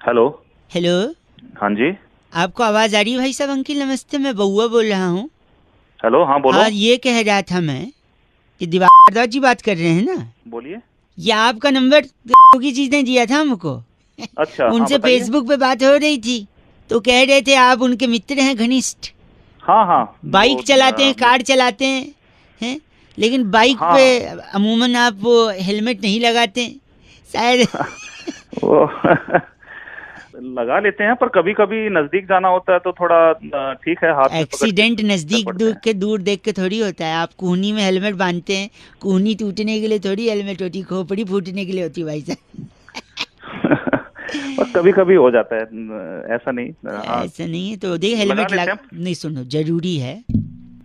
Hello. Hello, हाँ जी। आपको आवाज आ रही है भाई साहब? अंकिल नमस्ते, मैं बउआ बोल रहा हूँ। हेलो, हाँ बोलो। हाँ, ये कह रहा था मैं कि दिवाकर जी बात कर रहे हैं ना? बोलिए। ये आपका नंबर की चीजें दिया था हमको। अच्छा, हाँ उनसे बताइए। फेसबुक पे बात हो रही थी, तो कह रहे थे आप उनके मित्र हैं घनिष्ठ। हाँ हाँ बाइक चलाते हैं, कार चलाते हैं, लेकिन बाइक पे हाँ अमूमन आप वो हेलमेट नहीं लगाते हैं शायद। वो लगा लेते हैं, पर कभी कभी नजदीक जाना होता है तो थोड़ा ठीक है, हाथ में पकड़ के एक्सीडेंट चल नजदीक पड़ते हैं। दूर देख के थोड़ी होता है। आप कूहनी में हेलमेट बांधते हैं, कूहनी टूटने के लिए थोड़ी हेलमेट होती, खोपड़ी फूटने के लिए होती भाई साहब। पर कभी कभी हो जाता है, ऐसा नहीं। हाँ, ऐसा नहीं है तो देखिए, लगा हेलमेट लेते लग हैं। नहीं, सुनो जरूरी है।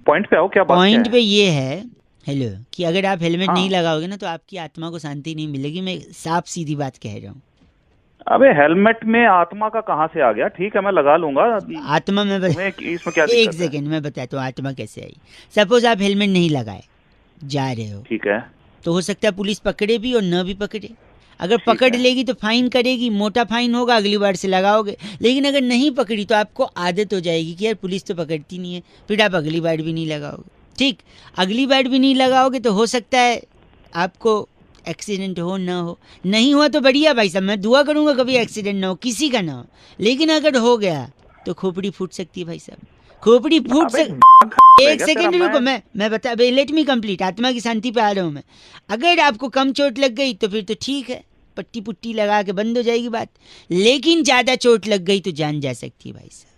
पॉइंट पे आओ, क्या बात क्या पॉइंट है? पे ये है, हेलो, कि अगर आप हेलमेट नहीं हाँ। लगाओगे ना तो आपकी आत्मा को शांति नहीं मिलेगी। मैं साफ सीधी बात कह रहा हूँ। अबे, हेलमेट में आत्मा का कहाँ से आ गया? ठीक है, मैं लगा लूंगा। आत्मा में तुम्हें इसमें क्या एक दिक्कत है? सेकेंड मैं बताता हूँ आत्मा कैसे आई। सपोज आप हेलमेट नहीं लगाए जा रहे हो, ठीक है। तो हो सकता है पुलिस पकड़े भी और न भी पकड़े। अगर ठीक पकड़ है। लेगी तो फाइन करेगी, मोटा फाइन होगा, अगली बार से लगाओगे। लेकिन अगर नहीं पकड़ी तो आपको आदत हो जाएगी कि यार पुलिस तो पकड़ती नहीं है, फिर आप अगली बार भी नहीं लगाओगे। ठीक, अगली बार भी नहीं लगाओगे तो हो सकता है आपको एक्सीडेंट हो ना हो। नहीं हुआ तो बढ़िया भाई साहब, मैं दुआ करूंगा कभी एक्सीडेंट ना हो, किसी का ना हो। लेकिन अगर हो गया तो खोपड़ी फूट सकती है भाई साहब, खोपड़ी फूट अबे, सक है एक क्या तेरा? सेकेंड रुको, मैं बता, लेट मी कंप्लीट, आत्मा की शांति पे आ रहा हूँ मैं। अगर आपको कम चोट लग गई तो फिर तो ठीक है, पट्टी पुट्टी लगा के बंद हो जाएगी बात। लेकिन ज्यादा चोट लग गई तो जान जा सकती है भाई साहब।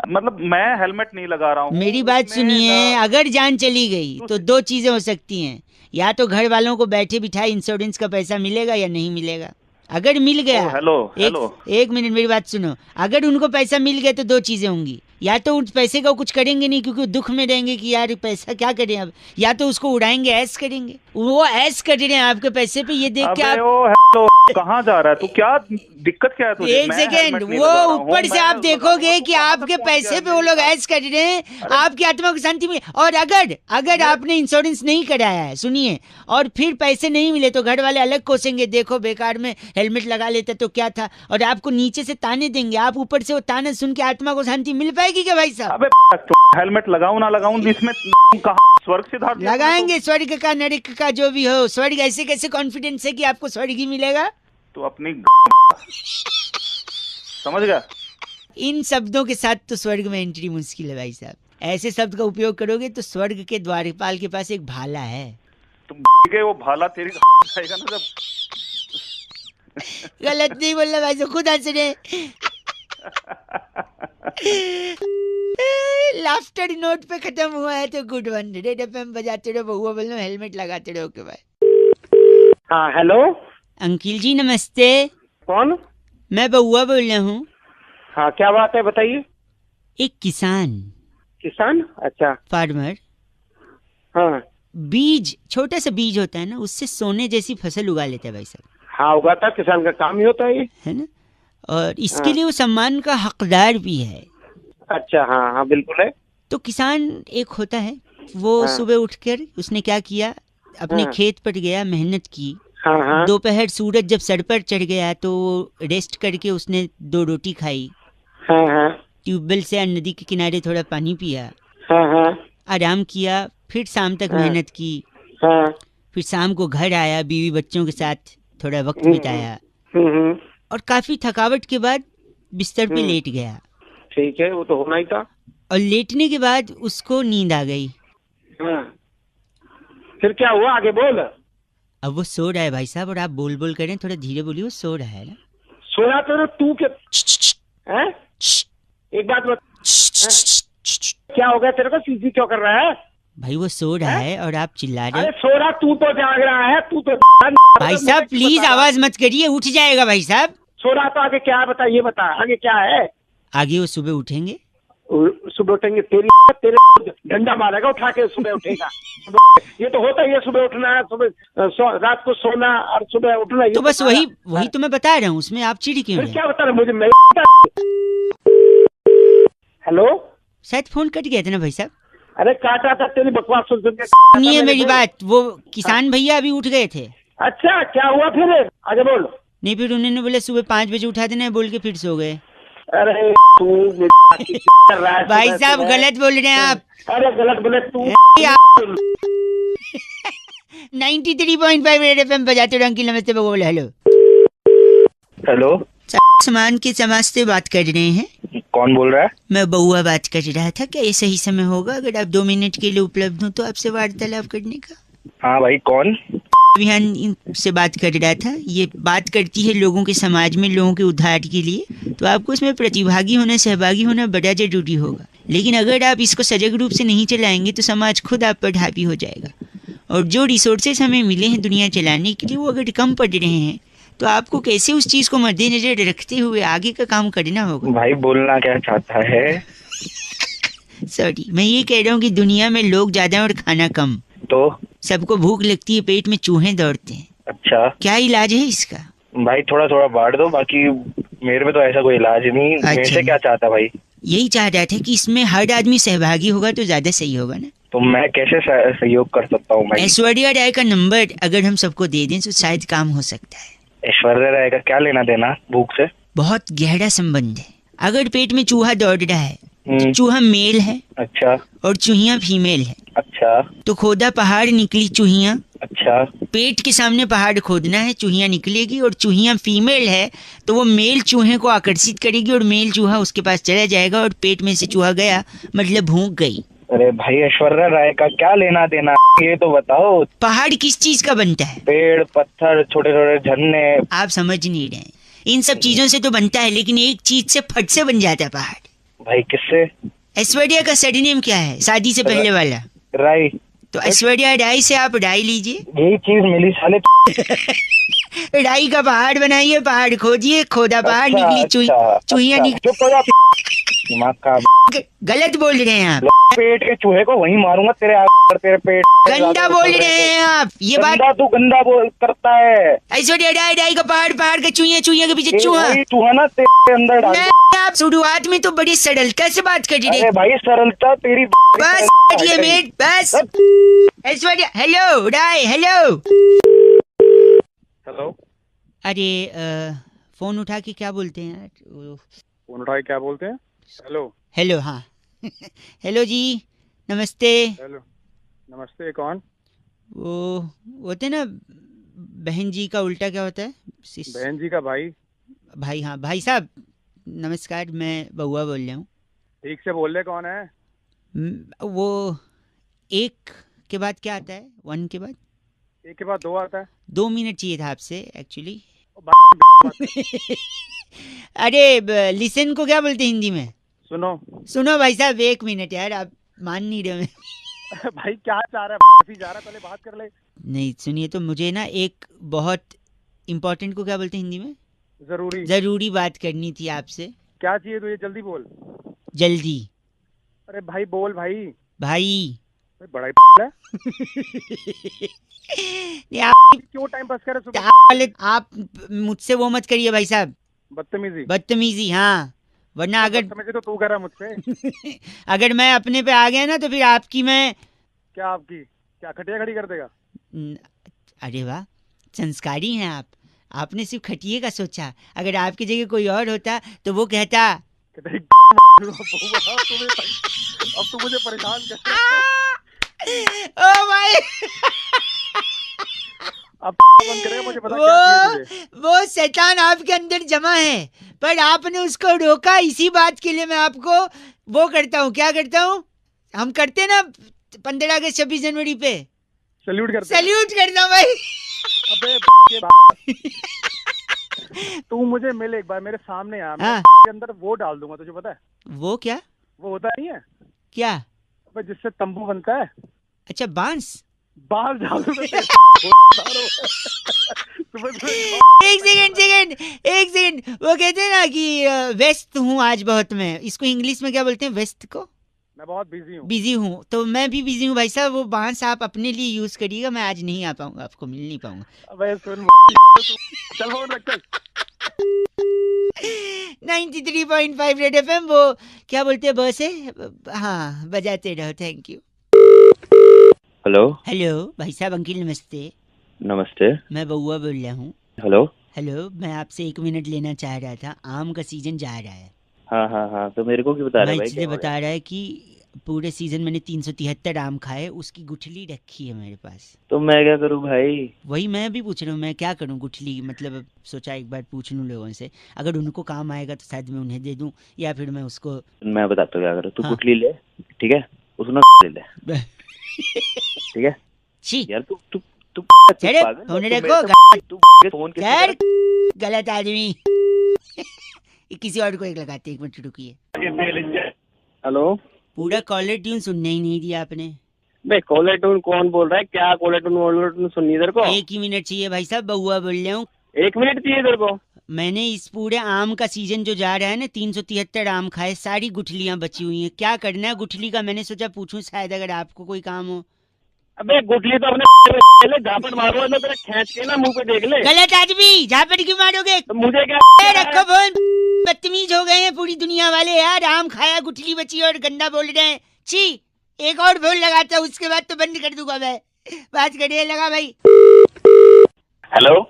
मतलब मैं हेलमेट नहीं लगा रहा हूँ मेरी बात उसमें सुनिए, अगर जान चली गई तू तो दो चीजें हो सकती हैं। या तो घर वालों को बैठे बिठाए इंश्योरेंस का पैसा मिलेगा या नहीं मिलेगा। अगर मिल ओ, गया, हेलो एक हेलो। एक मिनट मेरी बात सुनो, अगर उनको पैसा मिल गया तो दो चीजें होंगी। या तो उस पैसे का कुछ करेंगे नहीं क्योंकि वो दुख में रहेंगे कि यार पैसा क्या करें अब, या तो उसको उड़ाएंगे, ऐश करेंगे। वो ऐश कर रहे हैं आपके पैसे पे, ये देख के अबे आप। ओ हेलो, कहाँ जा रहा है तू? क्या दिक्कत क्या है तुझे? एक मैं सेकेंड, हेलमेट नहीं वो लगा रहा हूँ, ऊपर से मैं आप लगा लूंगा। देखोगे तू कि कहाँ तक आपके पहुंच गया पैसे है पे वो मेरे लोग साथ? ऐश कर रहे हैं, अरे आपकी आत्मा को शांति मिले। और अगर अगर मेरे आपने इंश्योरेंस नहीं कराया है, सुनिए, और फिर पैसे नहीं मिले तो घर वाले अलग कोसेंगे, देखो बेकार में हेलमेट लगा लेते तो क्या था, और आपको नीचे से ताने देंगे। आप ऊपर से वो ताने सुन के आत्मा को शांति मिल पाएगी क्या भाई साहब? अबे तो हेलमेट लगाऊं ना लगाऊं, इसमें कहाँ स्वर्ग से धार दिया तूने तो। लगाएंगे, स्वर्ग का नरक का जो भी हो। स्वर्ग ऐसे कैसे कॉन्फिडेंस है कि आपको स्वर्ग ही मिलेगा? तू अपनी समझ गया? इन शब्दों के साथ तो स्वर्ग में एंट्री मुश्किल है भाई साहब। ऐसे शब्द का उपयोग करोगे तो स्वर्ग के द्वारपाल के पास एक भाला है। तुम के वो भाला तेरी जाएगा ना जब। गलत नहीं बोलना भाई साहब, खुद हंस रहे। लाफ्टर नोट पे खत्म हुआ है तो गुड वन। रेड एफएम बजाते रहो, बहुआ बोलो, हेलमेट लगाते रहो के भाई। हाँ हेलो। अंकिल जी नमस्ते, कौन? मैं बहुआ बोल रहा हूँ। हाँ क्या बात है बताइए। एक किसान, किसान? अच्छा। फार्मर, हाँ बीज, छोटा सा बीज होता है ना, उससे सोने जैसी फसल उगा लेता है भाई साहब, हाँ, उगाता किसान का काम ही होता है ये। है ना? और इसके हाँ। लिए वो सम्मान का हकदार भी है। अच्छा, हाँ हाँ बिल्कुल है। तो किसान एक होता है, वो हाँ सुबह उठकर उसने क्या किया, अपने हाँ खेत पर गया, मेहनत की। हाँ हाँ दोपहर सूरज जब सर पर चढ़ गया तो रेस्ट करके उसने दो रोटी खाई, हाँ हाँ ट्यूबवेल से या नदी के किनारे थोड़ा पानी पिया, हाँ हाँ आराम किया, फिर शाम तक हाँ मेहनत की, हाँ। फिर शाम को घर आया, बीवी बच्चों के साथ थोड़ा वक्त बिताया, हम्म। और काफी थकावट के बाद बिस्तर पे हम्म, लेट गया। ठीक है, वो तो होना ही था। और लेटने के बाद उसको नींद आ गई। हाँ, फिर क्या हुआ आगे बोल। अब वो सो रहा है भाई साहब, और आप बोल बोल कर रहे हैं, थोड़ा धीरे बोलिए, वो सो रहा है ना। सोया तो ना तू के हैं? एक बात बता, क्या हो गया तेरे को? सीसी क्यों कर रहा है? भाई वो सो रहा है और आप चिल्ला रहे अरे हो। सो रहा, तू तो जाग रहा है, तू तो भाई साहब प्लीज आवाज मत करिए, उठ जाएगा भाई साहब। सो रहा तो आगे क्या है बता, ये बता आगे क्या है। आगे वो सुबह उठेंगे। सुबह उठेंगे तेरे डंडा मारेगा उठा के, सुबह उठेगा। ये तो होता ही है, सुबह उठना है, सुबह रात को सोना और सुबह उठना। तो बस वही तो मैं बता रहा हूँ, उसमें आप चिढ़ क्यों फिर रहे? क्या बता रहे मुझे? मैं हेलो, शायद फोन कट गया था ना भाई साहब। अरे काटा था, तेरी बकवास सुन सुन के। सुनिए मेरी बात, वो किसान भैया अभी उठ गए थे। अच्छा, क्या हुआ फिर? आगे बोल। नहीं, फिर उन्होंने बोला सुबह 5 बजे उठा देना है बोल के फिर सो गए। अरे तू कर रहा है भाई सुबह साहब सुबह। गलत बोल रहे हैं आप। अरे गलत बोले तू। 93.5 रेड एफएम बजाते रहो अंकिल। नमस्ते बोल। हेलो हेलो, सामान के समाज से बात कर रहे हैं। कौन बोल रहा है? मैं बउआ बात कर रहा था। क्या ये सही समय होगा अगर आप 2 मिनट के लिए उपलब्ध हो तो आपसे वार्तालाप करने का? हाँ भाई, कौन? अभियान से बात कर रहा था। ये बात करती है लोगों के समाज में लोगों के उद्धार के लिए, तो आपको इसमें प्रतिभागी होना, सहभागी होना बड़ा जरूरी होगा। लेकिन अगर आप इसको सजग रूप से नहीं चलाएंगे तो समाज खुद आप पर हावी हो जाएगा। और जो रिसोर्सेज हमें मिले हैं दुनिया चलाने के लिए वो अगर कम पड़ रहे हैं तो आपको कैसे उस चीज को मद्देनजर रखते हुए आगे का काम करना होगा। भाई बोलना क्या चाहता है? सॉरी, मैं ये कह रहा हूँ कि दुनिया में लोग ज्यादा और खाना कम। तो सबको भूख लगती है, पेट में चूहे दौड़ते हैं। अच्छा क्या इलाज है इसका? भाई, थोड़ा थोड़ा बांट दो, बाकी मेरे में तो ऐसा कोई इलाज नहीं। मेरे अच्छा। से क्या चाहता भाई? यही चाह रहा था कि इसमें हर आदमी सहभागी होगा तो ज्यादा सही होगा ना। तो मैं कैसे सहयोग कर सकता हूँ भाई? ऐश्वर्या राय का नंबर अगर हम सबको दे दें तो शायद काम हो सकता है। ऐश्वर्या राय का क्या लेना देना भूख से? बहुत गहरा संबंध है। अगर पेट में चूहा दौड़ रहा है तो हम्म, चूहा मेल है अच्छा और चूहिया फीमेल है। अच्छा तो खोदा पहाड़ निकली चूहिया, अच्छा पेट के सामने पहाड़ खोदना है, चूहिया निकलेगी और चूहिया फीमेल है तो वो मेल चूहे को आकर्षित करेगी और मेल चूहा उसके पास चला जाएगा और पेट में से चूहा गया मतलब भूख गई। अरे भाई, ऐश्वर्या राय का क्या लेना देना ये तो बताओ। पहाड़ किस चीज का बनता है? पेड़, पत्थर, छोटे छोटे झरने। आप समझ नहीं रहे हैं। इन सब चीजों से तो बनता है, लेकिन एक चीज से फट से बन जाता है पहाड़। भाई किससे? ऐश्वर्या का सरनेम क्या है शादी से पहले वाला? राय। तो ऐश्वर्या राय से आप राय लीजिए। यही चीज मिली साले। राई का पहाड़ बनाइए, पहाड़ खोदिए, खोदा पहाड़ अच्छा, निकली चूहिया अच्छा, निकली। चुप हो जा। दिमाग का गलत बोल रहे हैं आप। पेट के चूहे को वहीं मारूंगा तेरे तेरे पेट। गंदा बोल रहे हैं आप। ये बात गंदा, तू गंदा बोल करता है। ऐश्वर्या राय, राई का पहाड़, पहाड़ का चूहिया, चूहिया के पीछे चूहा। वही चूहा ना तेरे अंदर डाल। नहीं, आप शुरुआत में तो बड़ी सरलता से बात कर रहे अरे थे। भाई, सरलता तेरी। बस ये मिनट बस। ऐश्वर्या, हेलो राय, हेलो। हेलो, अरे फोन उठा के क्या बोलते हैं यार? फोन उठाए क्या बोलते हैं? हेलो हेलो, हाँ। हेलो जी, नमस्ते। हेलो, नमस्ते। कौन? वो होते ना बहन जी का उल्टा क्या होता है? बहन जी का भाई। भाई, हाँ भाई साहब नमस्कार, मैं बउआ बोल रहा हूँ। ठीक से बोल रहे, कौन है? वो एक के बाद क्या आता है? 1 के बाद? एक के बाद 2 आता है। 2 मिनट चाहिए था आपसे एक्चुअली। बात अरे लिसन को क्या बोलते हैं हिंदी में? सुनो। सुनो भाई साहब, 1 मिनट यार, आप मान नहीं रहे हो। भाई क्या चाह रहा है? जा रहा है, पहले बात कर ले। नहीं सुनिए, तो मुझे ना एक बहुत इम्पोर्टेंट को क्या बोलते हैं हिंदी में? जरूरी बात करनी थी आपसे। क्या चाहिए तुझे? जल्दी बोल। जल्दी। अरे भाई बोल भाई। भाई बड़ा ही है। नहीं, आप क्यों टाइम पास कर रहे? आप मुझसे वो मत करिए भाई साहब। बदतमीजी, हाँ। वरना अगर बदतमीजी तो तू कर रहा है मुझसे। अगर मैं अपने पे आ गया ना तो फिर आपकी मैं क्या आपकी? क्या खटिया खड़ी कर देगा? अरे वाह, संस्कारी हैं आप। आपने सिर्फ खटिए का सोचा। अगर आपकी जगह कोई और होता तो वो कहता अब तू मुझे परेशान कर। ओ भाई, अब बंद करे, मुझे पता क्या चाहिए तुझे। वो शैतान आपके अंदर जमा है, पर आपने उसको रोका। इसी बात के लिए मैं आपको वो करता हूँ। क्या करता हूँ? हम करते ना 15 अगस्त 26 जनवरी पे सल्यूट करता हूँ भाई। अबे तू मुझे मिल एक बार, मेरे सामने आ। मैं के अंदर वो डाल दूंगा, तुझे पता है? वो क्या? वो होता नहीं है क्या? अबे जिससे तंबू बनता है। अच्छा, बांस डाल दूंगा। एक सेकंड। वो कहते हैं ना कि व्यस्त हूँ आज बहुत। मैं इसको इंग्लिश में क्या बोलते हैं? व्यस्त को? मैं बहुत बिजी हूँ। तो मैं भी बिजी हूँ भाई साहब। वो बांस आप अपने लिए यूज करिएगा, मैं आज नहीं आ पाऊंगा, आपको मिल नहीं पाऊंगा। अबे सुन, चल फोन रख चल। 93.5 रेड एफएम। वो क्या बोलते हैं बस है? हाँ, बजाते रहो। Thank you. हेलो हेलो भाई साहब, अंकिल नमस्ते। नमस्ते। मैं बउआ बोल रहा हूँ। हेलो हेलो, मैं आपसे 1 मिनट लेना चाह रहा था। आम का सीजन जा रहा है। हाँ हाँ हाँ, तो मेरे को क्यों बता रहे मैं भाई, इसलिए क्या हो बता रहा है कि पूरे सीजन मैंने 373 आम खाए, उसकी गुठली रखी है मेरे पास। गया? तो मैं क्या करूँ भाई? वही मैं भी पूछ रहा हूँ, मैं क्या करूँ गुठली, मतलब अब सोचा एक बार पूछ लूँ लोगों से, अगर उनको काम आएगा तो शायद मैं उन्हें दे दूँ, या फिर मैं उसको। मैं बताता हूँ क्या करो। तू हाँ। गुठली ले, ठीक है, उसने ले ले, ठीक है। छी, यार तू तू तू चले पागल है? फोन तू रखो, मेरे से तू फोन किससे कर कर? गलत आदमी। किसी और को एक लगाते, 1 मिनट रुकिए। हेलो, पूरा कॉलर ट्यून सुनने ही नहीं दिया आपने। भाई कॉलर टून कौन बोल रहा है? क्या कॉलर टून सुननी इधर को? 1 ही मिनट चाहिए भाई साहब, बउआ बोल रहा हूँ। 1 मिनट चाहिए इधर को? मैंने इस पूरे आम का सीजन जो जा रहा है ना, 373 आम खाए, सारी गुठलियां बची हुई हैं। क्या करना है गुठली का, मैंने सोचा पूछूं, शायद अगर आपको कोई काम हो। अबे गुठली तो अपने झापट मारो ना, तेरा खींच के ना मुंह पे देख ले। गलत आदमी, झापट क्यों मारोगे? तो मुझे क्या ए, रखो फोन। बदतमीज हो गए हैं पूरी दुनिया वाले यार। आम खाया, गुठली बची और गंदा बोल रहे हैं। छी, एक और फोन लगाता हूँ, उसके बाद तो बंद कर दूंगा मैं। बात करिए, लगा भाई। हेलो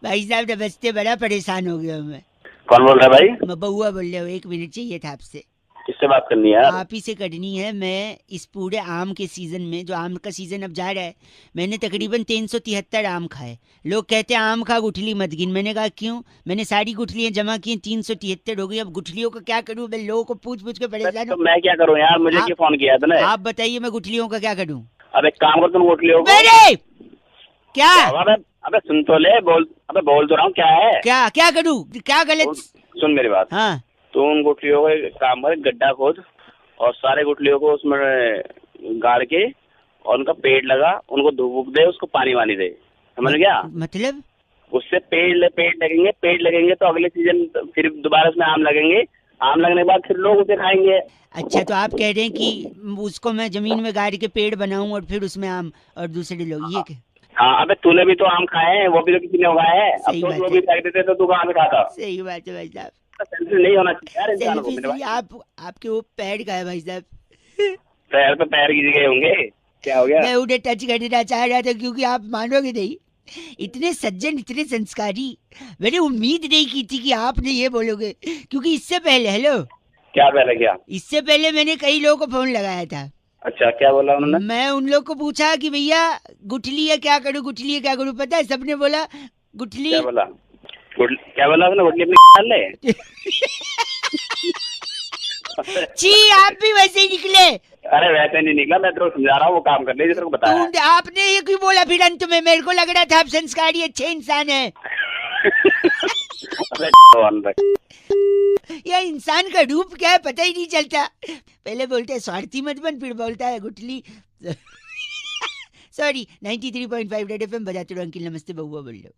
भाई साहब नमस्ते, बड़ा परेशान हो गया हूँ मैं। कौन बोल रहा है भाई? मैं बउआ बोल रहा हूँ। 1 मिनट चाहिए था आपसे। किससे बात करनी है यार? आप ही से करनी है। मैं इस पूरे आम के सीजन में, जो आम का सीजन अब जा रहा है, मैंने तकरीबन 373 आम खाए। लोग कहते हैं आम खा गुठली मत गिन। मैंने कहा क्यों? मैंने सारी गुठलियां जमा की, 373 हो गई। अब गुठलियों का क्या करूं? मैं लोगों को पूछ पूछ के परेशान तो हूं। मैं क्या करूँ यार? मुझे क्यों फोन किया तूने? आप बताइए, मैं गुठलियों का क्या करूं? अब एक काम कर, तुम गुठलियों को मेरे क्या अबे अबे सुन तो ले, बोल तो रहा हूँ, क्या है? क्या क्या करूं? क्या गलत? सुन मेरी बात। हाँ, तू उन गुठलियों को एक काम कर, गड्ढा खोद और सारे गुठलियों को उसमें गाड़ के और उनका पेड़ लगा, उनको धूप दे, उसको पानी वानी दे, समझ गया? मतलब उससे पेड़ लगेंगे तो अगले सीजन फिर दोबारा उसमें आम लगेंगे। आम लगने के बाद फिर लोग उसे खाएंगे। अच्छा, तो आप कह रहे हैं कि उसको मैं जमीन में गाड़ के पेड़ बनाऊं और फिर उसमें आम और दूसरे लोग, ये क्या? हाँ, अबे तूने भी तो आम खाए हैं, वो भी तो किसी ने उगाए हैं। अब सही तो बात वो है। भी फेंक देते तो तू कहाँ से खाता? सही बात है भाई साहब। सेल्फी नहीं होना चाहिए यार इंसान को। सेल्फी मेरे सही, भाई आपके वो पैर का है भाई साहब। पैर पे पैर गिर गए होंगे, क्या हो गया? मैं उन्हें टच करना चाह रहा था, क्योंकि आप मानोगे नहीं, इतने सज्जन, इतने संस्कारी, मैंने उम्मीद नहीं की थी कि आपने ये बोलोगे। क्योंकि इससे पहले, हेलो, क्या पहले क्या? इससे पहले मैंने कई लोगों को फोन लगाया था। अच्छा, क्या बोला उन्होंने? मैं उन लोग को पूछा कि भैया गुठली है क्या करूं, गुठली है क्या करूं, पता है सबने बोला गुठली। क्या बोला? क्या बोला उसने? गुठली अपनी डाल ले। छी, आप भी वैसे ही निकले। अरे वैसे नहीं निकला, मैं तेरे को समझा रहा हूँ, वो काम कर ले जो तेरे को बताया है। आपने ये क्यों बोला फिर अंत में? मेरे को लग रहा था आप संस्कारी अच्छे इंसान है। अबे भगवान रख। यह इंसान का रूप क्या है पता ही नहीं चलता। पहले बोलते हैं स्वार्थी मत बन, फिर बोलता है गुठली। सॉरी, 93.5 रेड एफएम बजाते रहो। अंकिल नमस्ते, बउआ बोल लो।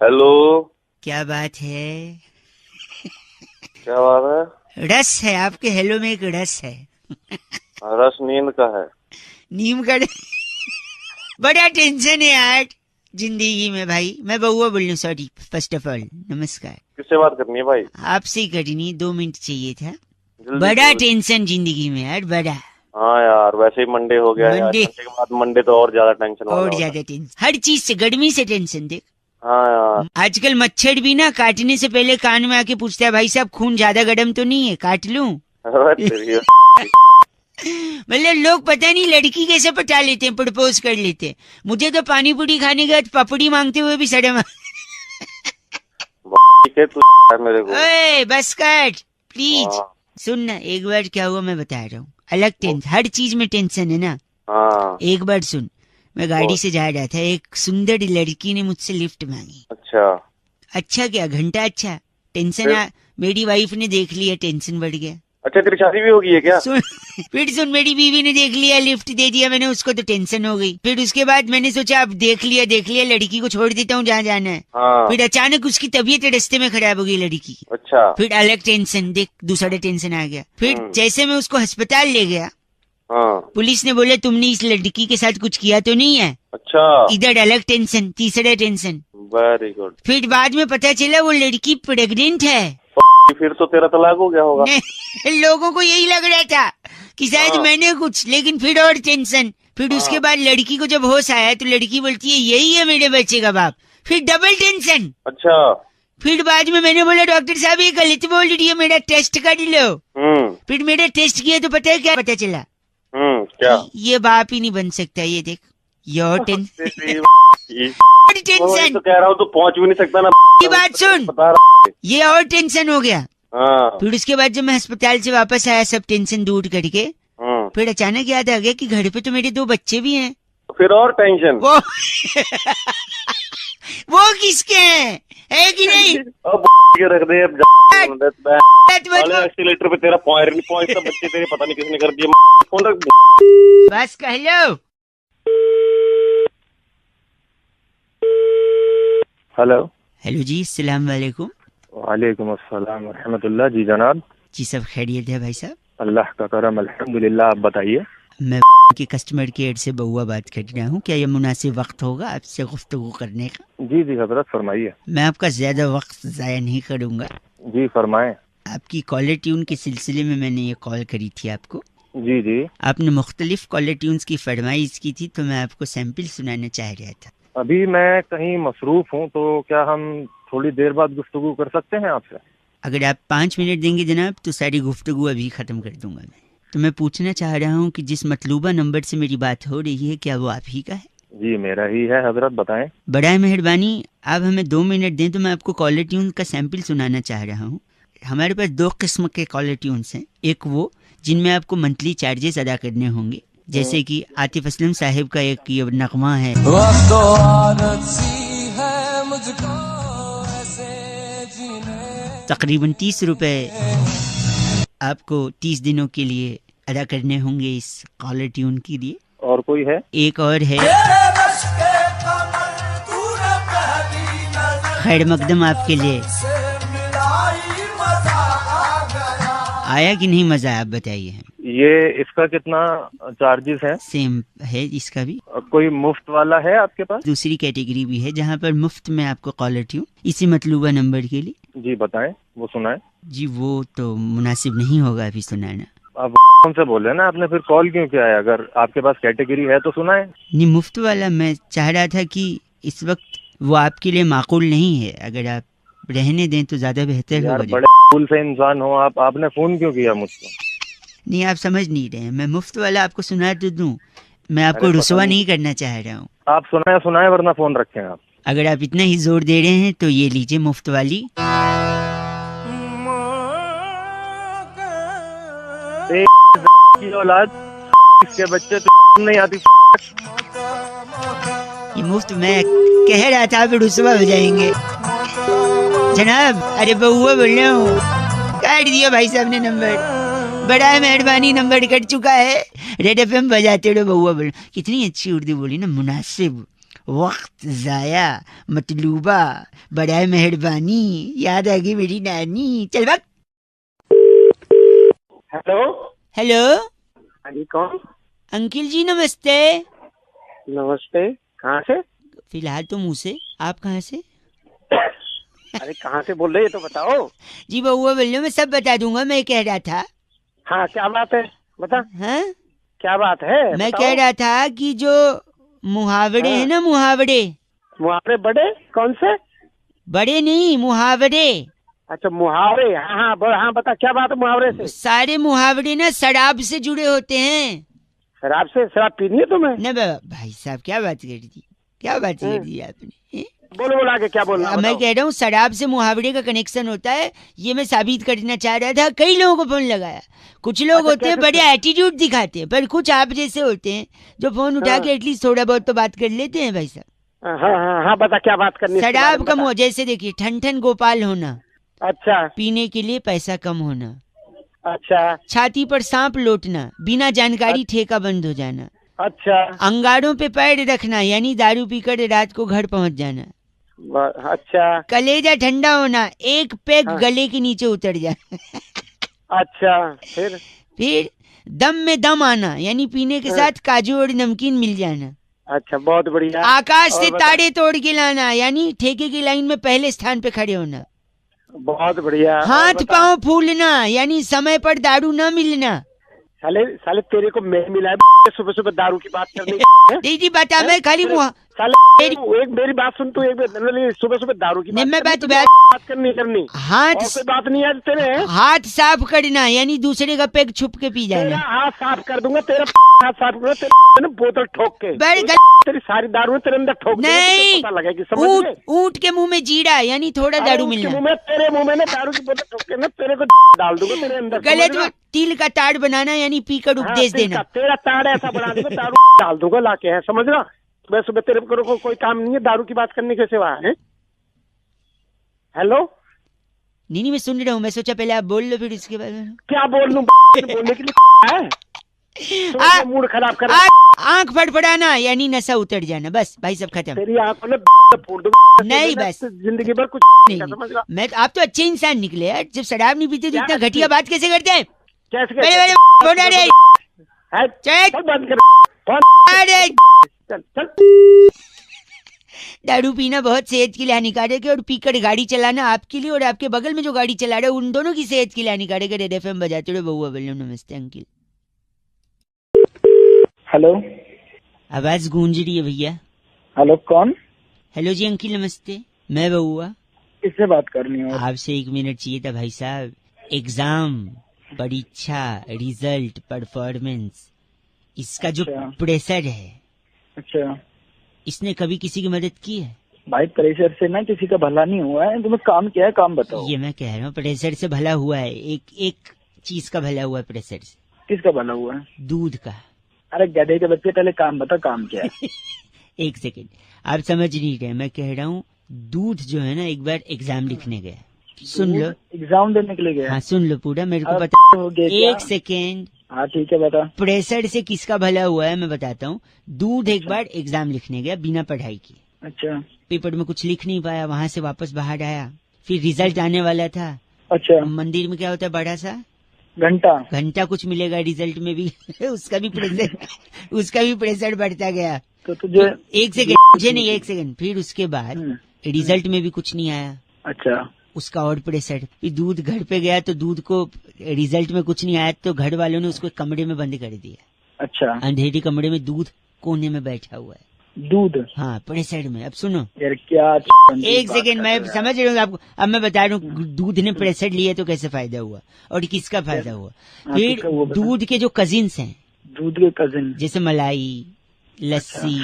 हेलो, क्या बात है? क्या बात है? रस है आपके हेलो में, एक रस है। रस नींद का है। नीम का बड़ा टेंशन है यार जिंदगी में भाई। मैं बउआ बोल रही हूँ, सॉरी। फर्स्ट ऑफ ऑल नमस्कार। किससे बात करनी है भाई? आपसे ही करनी, 2 मिनट चाहिए था। जल्दी बड़ा बोल। टेंशन जिंदगी में यार, बड़ा। हाँ यार, वैसे ही मंडे हो गया है यार। मंडे। संडे के बाद मंडे तो और ज्यादा टेंशन वाला और होता है। ज्यादा टेंशन, हर चीज से, गर्मी से टेंशन। देख, हाँ यार। आजकल मच्छर भी ना काटने से पहले कान में आके पूछता है, भाई साहब खून ज्यादा गर्म तो नहीं है, काट लूं? अरे तेरी मतलब लोग पता नहीं लड़की कैसे पटा लेते हैं, प्रपोज कर लेते हैं। मुझे तो पानी पूरी खाने के बाद पपड़ी मांगते हुए भी शर्म। ठीक है, तू है मेरे को। ओए बस कर प्लीज। हाँ। सुन ना, एक बार क्या हुआ मैं बता रहा हूँ। अलग टेंशन, हर चीज में टेंशन है ना। हाँ। एक बार सुन, मैं गाड़ी से जा रहा था, एक सुंदर लड़की ने मुझसे लिफ्ट मांगी। अच्छा। अच्छा क्या घंटा, अच्छा टेंशन फिर? मेरी वाइफ ने देख लिया, टेंशन बढ़ गया। अच्छा, तेरी शादी भी होगी है क्या? सुन, फिर सुन, मेरी बीवी ने देख लिया, लिफ्ट दे दिया मैंने उसको, तो टेंशन हो गई। फिर उसके बाद मैंने सोचा अब देख लिया लड़की को छोड़ देता हूँ जहाँ जाना है। हाँ। फिर अचानक उसकी तबीयत रास्ते में खराब हो गई लड़की की। अच्छा। फिर अलग टेंशन, देख दूसरा टेंशन आ गया। फिर जैसे मैं उसको अस्पताल ले गया, हाँ। पुलिस ने बोला तुमने इस लड़की के साथ कुछ किया तो नहीं है। अच्छा। इधर अलग टेंशन, तीसरा टेंशन। Very good. फिर बाद में पता चला वो लड़की प्रेग्नेंट है। फिर तो तेरा तलाक हो गया होगा। नहीं, लोगों को यही लग रहा था कि शायद हाँ। मैंने कुछ, लेकिन फिर और टेंशन, फिर उसके बाद लड़की को जब होश आया तो लड़की बोलती है यही है मेरे बच्चे का बाप। फिर डबल टेंशन। अच्छा। फिर बाद में मैंने बोला डॉक्टर साहब ये गलत बोल रही है, मेरा टेस्ट कर लो। फिर मेरा टेस्ट किया तो पता है क्या पता चला? क्या? ये बाप ही नहीं बन सकता। ये देख योर टेंशन। तो कह रहा हूँ तो पहुँच भी नहीं सकता ना। की बात सुन, बता रहा। ये और टेंशन हो गया। हाँ। फिर उसके बाद जब मैं अस्पताल से वापस आया सब टेंशन दूर करके, फिर अचानक याद आ गया कि घर पे तो मेरे 2 बच्चे भी हैं। फिर और टेंशन। वो किसके हैं, है कि नहीं? अब रख दे अब। एक्सीलेटर पे तेरा पॉइंट नहीं पहुंचता, बच्चे तेरे पता नहीं किसने कर दिया। फोन रख। बस कह लो। हेलो। हेलो जी, अस्सलाम वालेकुम। वालेकुम अस्सलाम रहमतुल्लाह। जी जनाब। जी सब खैरियत है भाई साहब? अल्लाह का करम अल्हम्दुलिल्लाह। आप बताइए। मैं के कस्टमर केयर से बउआ बात कर रहा हूँ। क्या ये मुनासिब वक्त होगा आपसे गुफ्तगू करने का? जी जी हजरत फरमाइए। मैं आपका ज्यादा वक्त जाया नहीं करूँगा। जी फरमाएं। आपकी कॉलर ट्यून के सिलसिले में मैंने ये कॉल करी थी आपको। जी जी। आपने मुख्तलिफ कॉलर ट्यून्स की फरमाइश की थी तो मैं आपको सैंपल सुनाना चाह रहा था। अभी मैं कहीं मसरूफ हूँ, तो क्या हम थोड़ी देर बाद गुफ्तगू कर सकते हैं आपसे? अगर आप 5 मिनट देंगे जनाब तो सारी गुफ्तगू अभी ख़त्म कर दूंगा मैं। तो मैं पूछना चाह रहा हूँ कि जिस मतलूबा नंबर से मेरी बात हो रही है क्या वो आप ही का है? जी मेरा ही है हजरत, बताएं। बड़ा मेहरबानी आप हमें 2 मिनट दें तो मैं आपको कॉलर ट्यून का सैंपल सुनाना चाह रहा हूँ। हमारे पास 2 किस्म के कॉलर ट्यून्स हैं। एक वो जिनमें आपको मंथली चार्जेस अदा करने होंगे, जैसे कि आतिफ असलम साहिब का एक ये नगमा है, तकरीबन 30 रुपए आपको 30 दिनों के लिए अदा करने होंगे इस कॉलर ट्यून के लिए। और कोई है? एक और है, खैर मकदम आपके लिए। आया कि नहीं मजा? आप बताइए। ये इसका कितना चार्जेस है? सेम है इसका भी। कोई मुफ्त वाला है आपके पास? दूसरी कैटेगरी भी है जहाँ पर मुफ्त में आपको कॉलर ट्यून इसी मतलूबा नंबर के लिए। जी बताएं, वो सुनाएं। जी वो तो मुनासिब नहीं होगा अभी सुनाना। आप कौन से बोल रहे हैं ना, आपने फिर कॉल क्यों किया है? अगर आपके पास कैटेगरी है तो सुनाएं। नहीं, मुफ्त वाला मैं चाह रहा था कि इस वक्त वो आपके लिए माकूल नहीं है, अगर आप रहने दें तो ज्यादा बेहतर होगा। बड़े कूल से इंसान हो आप, आपने फोन क्यों किया मुझको? नहीं आप समझ नहीं रहे हैं, मैं मुफ्त वाला आपको सुना तो दूं, मैं आपको रुसवा नहीं करना चाह रहा हूँ। आप सुनाए वरना फोन रखें आप। अगर आप इतना ही जोर दे रहे हैं तो ये लीजिए मुफ्त वाली। की औलाद इसके बच्चे तो नहीं आती। ये मुफ्त मैं कह रहा था फिर रुसवा हो जाएंगे जनाब। अरे बउआ बोल रहा हूँ, काट दिया भाई साहब ने नंबर। बड़ा मेहरबानी, नंबर कट चुका है। रेड एफएम बजाते रहो बउआ बोल। कितनी अच्छी उर्दू बोली ना, मुनासिब, वक्त जाया, मतलूबा, बड़ा मेहरबानी, याद आ गई मेरी नानी। चल वक्त। हेलो। हेलो। हाँ जी कौन? अंकिल जी नमस्ते। नमस्ते। कहाँ से? फिलहाल तो मुँह से, आप कहाँ से? अरे कहाँ से बोल रहे हैं तो बताओ। जी बउआ बोल रहे, मैं सब बता दूंगा। मैं कह रहा था। हाँ क्या बात है बता। हाँ क्या बात है? मैं बताओ। कह रहा था कि जो मुहावरे हैं ना, मुहावरे बड़े कौन से? बड़े नहीं, मुहावरे। अच्छा मुहावरे। हाँ हाँ बता क्या बात है मुहावरे से? सारे मुहावरे ना शराब से जुड़े होते हैं। शराब से? शराब पीनी है तुम्हें? न भाई साहब क्या बात कर दी, क्या बात कर दी आपने? बोलो आगे क्या बोलना? मैं कह रहा हूँ शराब से मुहावरे का कनेक्शन होता है, ये मैं साबित करना चाह रहा था। कई लोगों को फोन लगाया। कुछ लोग होते हैं बड़े एटीट्यूड दिखाते हैं, पर कुछ आप जैसे होते हैं जो फोन उठा के एटलीस्ट थोड़ा बहुत तो बात कर लेते हैं भाई साहब। हाँ बता क्या बात करनी? शराब कम हो, जैसे देखिए ठन गोपाल होना। अच्छा। पीने के लिए पैसा कम होना। अच्छा। छाती पर सांप लौटना, बिना जानकारी ठेका बंद हो जाना। अच्छा। अंगारों पे पैर रखना, यानी दारू पीकर रात को घर पहुंच जाना। अच्छा। कलेजा ठंडा होना, एक पैग गले के नीचे उतर जाना। अच्छा। फिर दम में दम आना, यानी पीने के साथ काजू और नमकीन मिल जाना। अच्छा बहुत बढ़िया। आकाश से तारे तोड़ के लाना, यानी ठेके की लाइन में पहले स्थान पे खड़े होना। बहुत बढ़िया। हाथ पांव फूलना, यानी समय पर दारू न मिलना। साले साले तेरे को मैं मिला है सुबह सुबह दारू की बात करने की। दीदी बता, मैं खाली मुँह साले एक मेरी बात सुन तू, एक सुबह सुबह दारू की नहीं, मैं बात करनी हाथ और कोई बात नहीं है तेरे। हाथ साफ करना, यानी दूसरे का पेग छुप के पी तेरा जाना। हाथ साफ कर दूंगा, तेरा हाथ साफ करूंगा, तेरे बोतल ठोक के तेरी सारी दारू तेरे अंदर ठोक नहीं, पता लगेगी, समझ गए? ऊंट के मुंह में जीरा, यानी थोड़ा दारू मिलना। मुंह में तेरे मुंह में ना दारू की बोतल ठोक के ना तेरे को डाल दूंगा तेरे अंदर। गलत तिल का ताड़ बनाना, यानी पीकर उपदेश देना। तेरा ताड़ ऐसा बना दूंगा, दारू डाल दूंगा लाके, है समझ रहा? सुबह सुबह तेरे को कोई काम नहीं है दारू की बात करने के सिवा है। हेलो नहीं, मैं सुन रहा हूँ, मैं सोचा पहले आप बोल लो फिर इसके बाद में। क्या बोल लूं बोलने के लिए है? मूड खराब कर आंख फड़फड़ाना, यानी नशा उतर जाना, बस भाई सब खत्म। तेरी आंखों में फोड़ दूंगा नहीं बस जिंदगी भर कुछ नहीं, समझ रहा? मैं आप तो अच्छे इंसान निकले यार, जब शराब नहीं पीते तो इतना घटिया बात कैसे करते हैं? कैसे बंद कर चल चल। दारू पीना बहुत सेहत के लिए हानिकारक है, और पीकर गाड़ी चलाना आपके लिए और आपके बगल में जो गाड़ी चला रहे हैं उन दोनों की सेहत के लिए हानिकारक है। रेड एफएम बजाते रहो, बउआ बोल रहा हूं। नमस्ते अंकिल। हेलो, आवाज गूंज रही है भैया। हेलो कौन? हेलो जी अंकिल नमस्ते, मैं बउआ। किससे बात करनी है? आपसे 1 मिनट चाहिए था भाई साहब। एग्जाम, परीक्षा, रिजल्ट, परफॉर्मेंस, इसका जो प्रेशर है, अच्छा, इसने कभी किसी की मदद की है? भाई प्रेशर से ना किसी का भला नहीं हुआ है। तुम्हें काम क्या है, काम बताओ। ये मैं कह रहा हूँ, प्रेशर से भला हुआ है। एक चीज का भला हुआ है प्रेशर से। किसका भला हुआ है? दूध का। अरे गधे के बच्चे, पहले काम बता, काम क्या है? 1 सेकेंड, आप समझ नहीं रहे। मैं कह रहा हूँ दूध जो है ना, एक बार एग्जाम लिखने गया, सुन लो। एग्जाम देने के लिए गया? हाँ सुन लो पूरा, मेरे को अब पता। हो गया 1 सेकेंड। हाँ ठीक है, बता। प्रेशर से किसका भला हुआ है मैं बताता हूँ। दूध एक बार एग्जाम लिखने गया बिना पढ़ाई की। अच्छा। पेपर में कुछ लिख नहीं पाया, वहां से वापस बाहर आया, फिर रिजल्ट आने वाला था। अच्छा। मंदिर में क्या होता है, बड़ा सा घंटा कुछ मिलेगा रिजल्ट में भी उसका भी प्रेशर बढ़ता गया। तो तुझे 1 सेकेंड, मुझे नहीं 1 सेकेंड। फिर उसके बाद रिजल्ट में भी कुछ नहीं आया। अच्छा। उसका और प्रेशर। फिर दूध घर पे गया तो दूध को रिजल्ट में कुछ नहीं आया, तो घर वालों ने उसको कमरे में बंद कर दिया। अच्छा। अंधेरी कमरे में दूध कोने में बैठा हुआ है। दूध? हाँ प्रेशर में। अब सुनो यार क्या 1 सेकेंड, मैं समझ रहा हूँ आपको। अब मैं बता रहा हूँ दूध ने प्रेशर लिया तो कैसे फायदा हुआ और किसका फायदा हुआ। फिर दूध के जो कजिन्स हैं, दूध के कजिन, जैसे मलाई, लस्सी,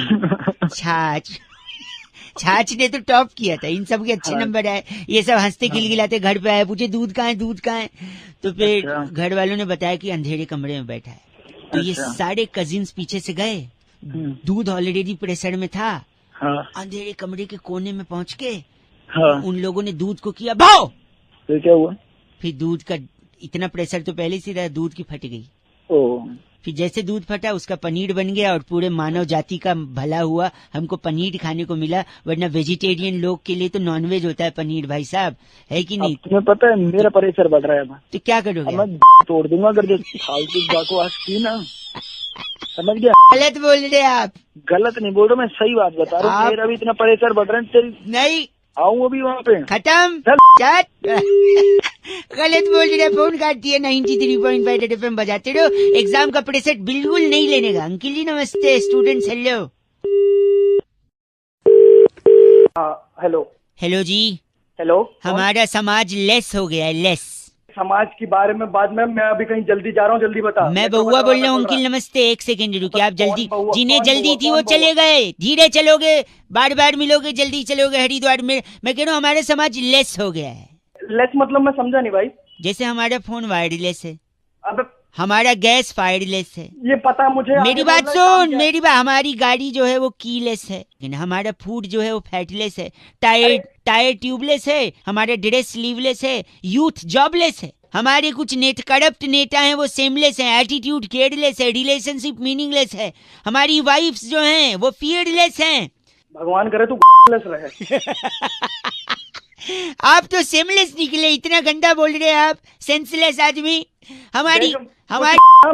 छाछ ने तो टॉप किया था, इन सब के अच्छे नंबर आए। ये सब हंसते खिलखिलाते घर पे आए, पूछे दूध कहाँ है। तो फिर घर वालों ने बताया कि अंधेरे कमरे में बैठा है। तो ये सारे कजिन्स पीछे से गए, दूध ऑलरेडी प्रेशर में था। अंधेरे कमरे के कोने में पहुंच के उन लोगों ने दूध को किया भाव। फिर क्या हुआ? फिर दूध का इतना प्रेशर तो पहले से रहा, दूध की फट गई। फिर जैसे दूध फटा उसका पनीर बन गया और पूरे मानव जाति का भला हुआ। हमको पनीर खाने को मिला, वरना वेजिटेरियन लोग के लिए तो नॉनवेज होता है पनीर, भाई साहब, है कि नहीं? तुम्हें पता है मेरा प्रेशर बढ़ रहा है। तो क्या करोगे? मैं तोड़ दूंगा अगर जो फालतू बकवास की ना, समझ गया? गलत बोल रहे आप। गलत नहीं बोल रहा, मैं सही बात बता रहा हूँ। मेरा भी इतना प्रेशर बढ़ रहा है। तेरी नहीं आऊंगा भी वहाँ पे। खत्म। गलत बोल रहे, फोन काट दिया। 93.5 रेड एफएम बजाते रहो। एग्जाम का प्रेशर बिल्कुल नहीं लेने का। अंकिल जी नमस्ते, स्टूडेंट्स हेलो। हेलो। हेलो जी। हेलो। हमारा समाज लेस हो गया है, लेस। समाज के बारे में बाद में, मैं अभी कहीं जल्दी जा रहा हूँ, जल्दी बता। मैं बउआ बोल रहा हूँ अंकिल नमस्ते। 1 सेकेंड रुकिए, आप जल्दी, जिन्हें जल्दी थी वो चले गए। धीरे चलोगे, बार बार मिलोगे, जल्दी चलोगे हरिद्वार में। मैं कह रहा हूँ हमारा समाज लेस हो गया है। लेस मतलब मैं समझा नहीं भाई। जैसे हमारा फोन वायरलेस है, अब हमारा गैस फायरलेस है। ये पता है मुझे। मेरी बात सुन, मेरी बात। हमारी गाड़ी जो है वो कीलेस है, लेकिन हमारा फूड जो है वो फैटलेस है। टायर ट्यूबलेस है, हमारा ड्रेस स्लीवलेस है, यूथ जॉबलेस है। हमारे कुछ करप्ट नेता हैं वो सेमलेस हैं, एटीट्यूड केयरलेस है, रिलेशनशिप मीनिंगलेस है। हमारी वाइफ्स जो हैं वो फियरलेस हैं। भगवान करे तू रहे। आप तो सेमलेस निकले, इतना गंदा बोल रहे हैं आप, सेंसलेस आदमी। हमारी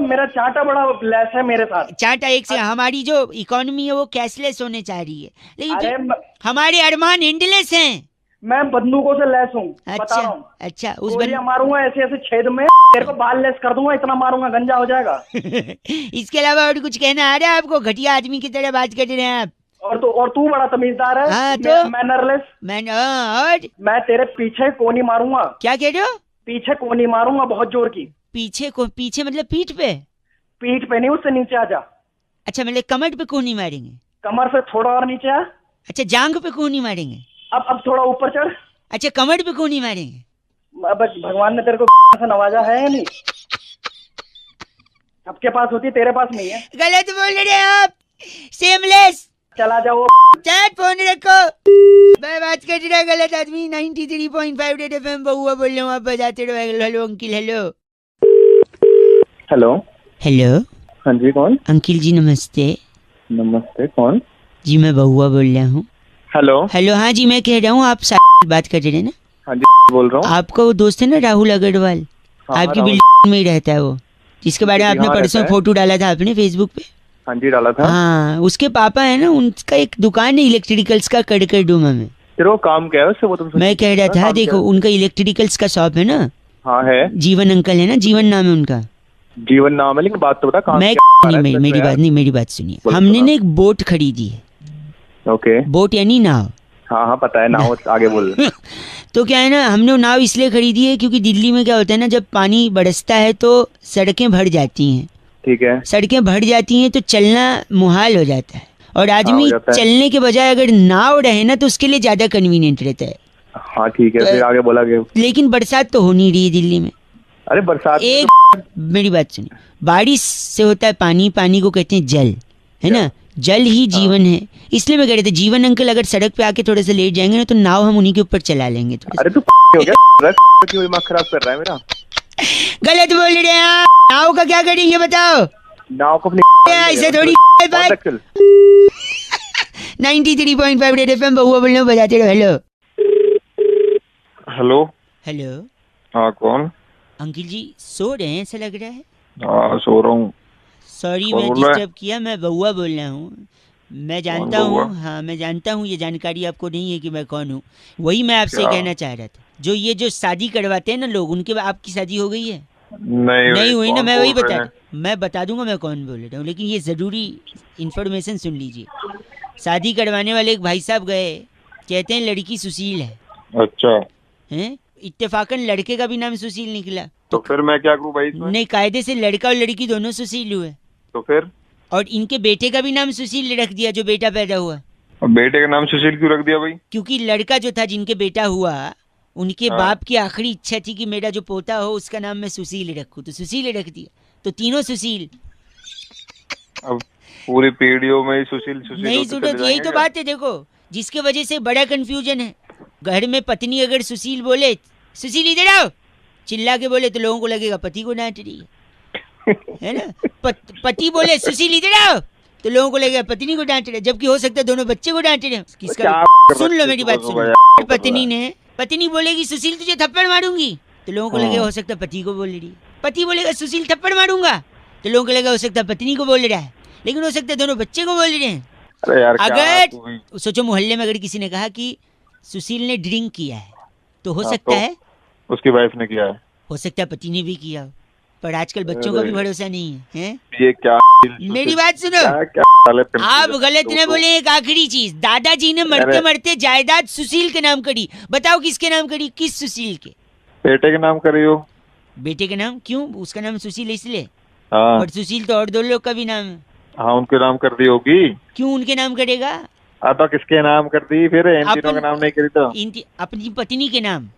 मेरा चाटा बड़ा लेस है मेरे साथ। चाटा एक से। हमारी जो इकोनॉमी है वो कैशलेस होने चाह रही है, लेकिन हमारे अरमान एंडलेस हैं। मैं बंदूकों से लैस हूँ, बता अच्छा रहा हूँ। अच्छा उस गोलियां मारूंगा ऐसे ऐसे छेद में, तेरे को बाल लेस कर दूंगा, इतना मारूंगा गंजा हो जाएगा। इसके अलावा और कुछ कहना आ रहा है आपको? घटिया आदमी की तरह बात कर रहे हैं आप। और तू बड़ा तमीजदार है। हाँ, तो? मैनरलेस। और मैं तेरे पीछे कोनी मारूंगा। क्या कह रहे हो? पीछे कोनी मारूंगा बहुत जोर की। पीछे मतलब पीठ पे? पीठ पे नहीं, उससे नीचे आ जा। अच्छा मतलब कमर पे क्यों नहीं मारेंगे? कमर से थोड़ा और नीचे आ। अच्छा जांघ पे क्यों नहीं मारेंगे? अब थोड़ा ऊपर चढ़। अच्छा कमर पे क्यों नहीं मारेंगे? अब भगवान ने तेरे को से नवाजा है या नहीं? सबके पास होती है, तेरे पास नहीं है। गलत बोल रहे हैं आप, सेमलेस। चला जाओ। चैट फोन रखो, मैं बात कर रहा गलत आदमी। 93.5 रेड एफएम बहुआ बोल रहा हूँ, आप बजाते रहो। Hello uncle. Hello hello. Hello हाँ जी, कौन? अंकिल जी नमस्ते। नमस्ते, कौन? जी मैं बहुआ बोल रहा हूँ। हेलो। हेलो हाँ जी मैं कह रहा हूँ, आप बात कर रहे हैं ना? हाँ जी बोल रहा हूँ। आपका वो दोस्त है ना राहुल अग्रवाल, हाँ, आपकी राहुल। बिल्डिंग में ही रहता है वो, जिसके बारे में आपने हाँ, परसों रहता है। फोटो डाला था आपने फेसबुक पे। हाँ जी डाला था। हाँ उसके पापा है ना, उनका एक दुकान है इलेक्ट्रिकल्स का कड़कर डूमा में। फिर वो काम क्या है उससे, वो तुमसे? मैं कह रहा था काम देखो क्या है? उनका इलेक्ट्रिकल्स का शॉप है ना। हाँ है। जीवन अंकल है ना, जीवन नाम है उनका। जीवन नाम है, लेकिन बात तो बता काम मैं क्या नहीं, है इसमें मेरी यार? बात नहीं, मेरी बात सुनिए। बोलो, हमने सुना। ना एक बोट खरीदी है। ओके। बोट यानी नाव। हाँ हाँ पता है ना, वो आगे बोल। तो क्या है ना, हमने वो नाव इसलिए खरीदी है क्योंकि दिल्ली में क्या होता है ना, जब पानी बरसता है तो सड़कें भर जाती हैं। ठीक है। सड़कें भर जाती हैं तो चलना मुहाल हो जाता है, और आदमी हो जाता है। चलने के बजाय अगर नाव रहे ना तो उसके लिए ज्यादा कन्वीनियंट रहता है। हाँ ठीक है, तो- फिर आगे बोला गया। लेकिन बरसात तो हो नहीं रही है दिल्ली में। अरे बरसात में एक मेरी बात सुनिए, बारिश से होता है पानी, पानी को कहते हैं जल, है ना? जल ही जीवन है। इसलिए मैं कह रहे थे जीवन अंकल अगर सड़क पे आके थोड़े से लेट जाएंगे ना तो नाव हम उन्हीं के ऊपर चला लेंगे थोड़े अरे तू हो गया क्यों दिमाग खराब कर रहा है मेरा? से। गलत बोल रहे हैं आप। नाव का क्या करेंगे बताओ? नाव को अपनी ऐसे थोड़ी बात। चल। 93.5 रेड एफएम बहुआ बोल रहे हो, बजाते रहो। Hello hello. हेलो हाँ कौन? अंकिल जी सो रहे हैं ऐसा लग रहा है। हाँ सो रहा हूँ। सॉरी कौन मैं बोल रहा है? डिस्टर्ब किया, मैं बहुआ बोल रहा हूँ। मैं जानता बहुआ? हूँ, हाँ मैं जानता हूँ, ये जानकारी आपको नहीं है कि मैं कौन हूँ। वही मैं आपसे क्या? कहना चाह रहा था, जो शादी करवाते हैं ना लोग, उनके आपकी शादी हो गई है? नहीं हुई ना, कौन मैं वही बोल रहे मैं बता दूंगा मैं कौन बोल रहा हूँ, लेकिन ये ज़रूरी इन्फॉर्मेशन सुन लीजिए। शादी करवाने वाले एक भाई साहब गए, कहते हैं लड़की सुशील है। हैं? अच्छा हैं? इत्तेफाकन लड़के का भी नाम सुशील निकला। तो फिर मैं क्या करूँ भाई इसमें? नहीं, कायदे से लड़का और लड़की दोनों सुशील हुए, तो फिर और इनके बेटे का भी नाम सुशील रख दिया जो बेटा पैदा हुआ। अब बेटे का नाम सुशील क्यों रख दिया भाई? क्योंकि लड़का जो था जिनके बेटा हुआ, उनके हाँ। बाप की आखिरी इच्छा थी कि मेरा जो पोता हो उसका नाम मैं सुशील रखूं, तो सुशील रख दिया, तो तीनों सुशील। अब पूरी पीढ़ियों में ही सुशील सुशील नहीं होते सुनो, चले यही जाएंगे तो क्या? बात है। देखो जिसके वजह से बड़ा कंफ्यूजन है। घर में पत्नी अगर सुशील बोले, सुशील इधर आओ, चिल्ला के बोले तो लोगों को लगेगा पति को डांट रही है ना? पति बोले सुशील इधर आओ तो लोगों को लगेगा पत्नी को डांट रहे, जबकि हो सकता है दोनों बच्चे को डांट रहे हैं। किसका? क्या सुन लो बच्चे मेरी को बात, बोलो सुन भाई, लो। यार, पत्नी बोलेगी सुशील तुझे थप्पड़ मारूंगी, तो लोगों को लगेगा हाँ। हो सकता है पति को बोल रही है। पति बोलेगा सुशील थप्पड़ मारूंगा, तो लोगों को लगेगा हो सकता है पत्नी को बोल रहा है, लेकिन हो सकता है दोनों बच्चे को बोल रहे हैं। अरे यार क्या अगर तू भी- सोचो मोहल्ले में अगर किसी ने कहा कि सुशील ने ड्रिंक किया है, तो हो हाँ, सकता तो है, उसकी वाइफ ने किया है। हो सकता है पति ने भी किया हो, पर आजकल बच्चों का भी अरे। भरोसा नहीं है, हैं? ये क्या मेरी बात सुनो, क्या क्या गलत confusion आप है? गलत तो- न बोले। एक आखिरी चीज, दादाजी ने मरते अरे। मरते जायदाद सुशील के नाम करी, बताओ किसके नाम करी? किस सुशील के? बेटे के नाम करी हो? बेटे के नाम क्यों? उसका नाम सुशील है इसलिए, हाँ पर सुशील तो और दो लोग का भी नाम है। हाँ उनके नाम कर दी होगी। क्यों उनके नाम करेगा? हाँ तो किसके नाम कर दी फिर? इन तीनों अपन- का नाम नहीं करी तो? अपनी पत्नी के नाम।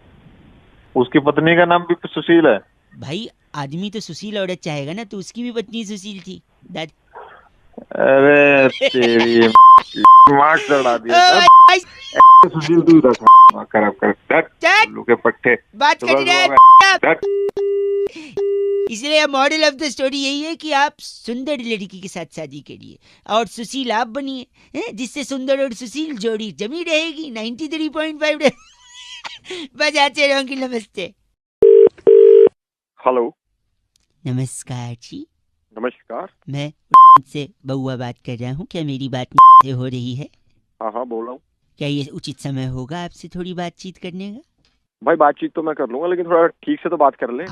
उसकी पत्नी का नाम भी सुशील है। भाई आदमी तो सुशील औरत चाहेगा ना, तो उसकी भी पत्नी सुशील थी। दाद अरे तेरी दिमाग चढ़ा दिया ओ, सब। भाई, सुशील तू रख खराब कर डट डट। उल्लू के पट्टे। बात सुबह कर रहे हैं सुबह आप। डट। इसलिए मॉडल ऑफ द स्टोरी यही है कि आप सुंदर लड़की के साथ शादी करिए और सुशील आप बनिए, हैं? जिससे सुंदर और सुशील जोड़ी जमी रहेगी। 93.5 बजाते रहो अंकिल। नमस्ते। हेलो। नमस्कार जी, नमस्कार। मैं से बउआ बात कर रहा हूँ। क्या मेरी बात से हो रही है? हाँ हाँ बोल रहा हूँ। क्या ये उचित समय होगा आपसे थोड़ी बातचीत करने का? भाई बातचीत तो मैं कर लूंगा, लेकिन थोड़ा ठीक से तो बात कर ले।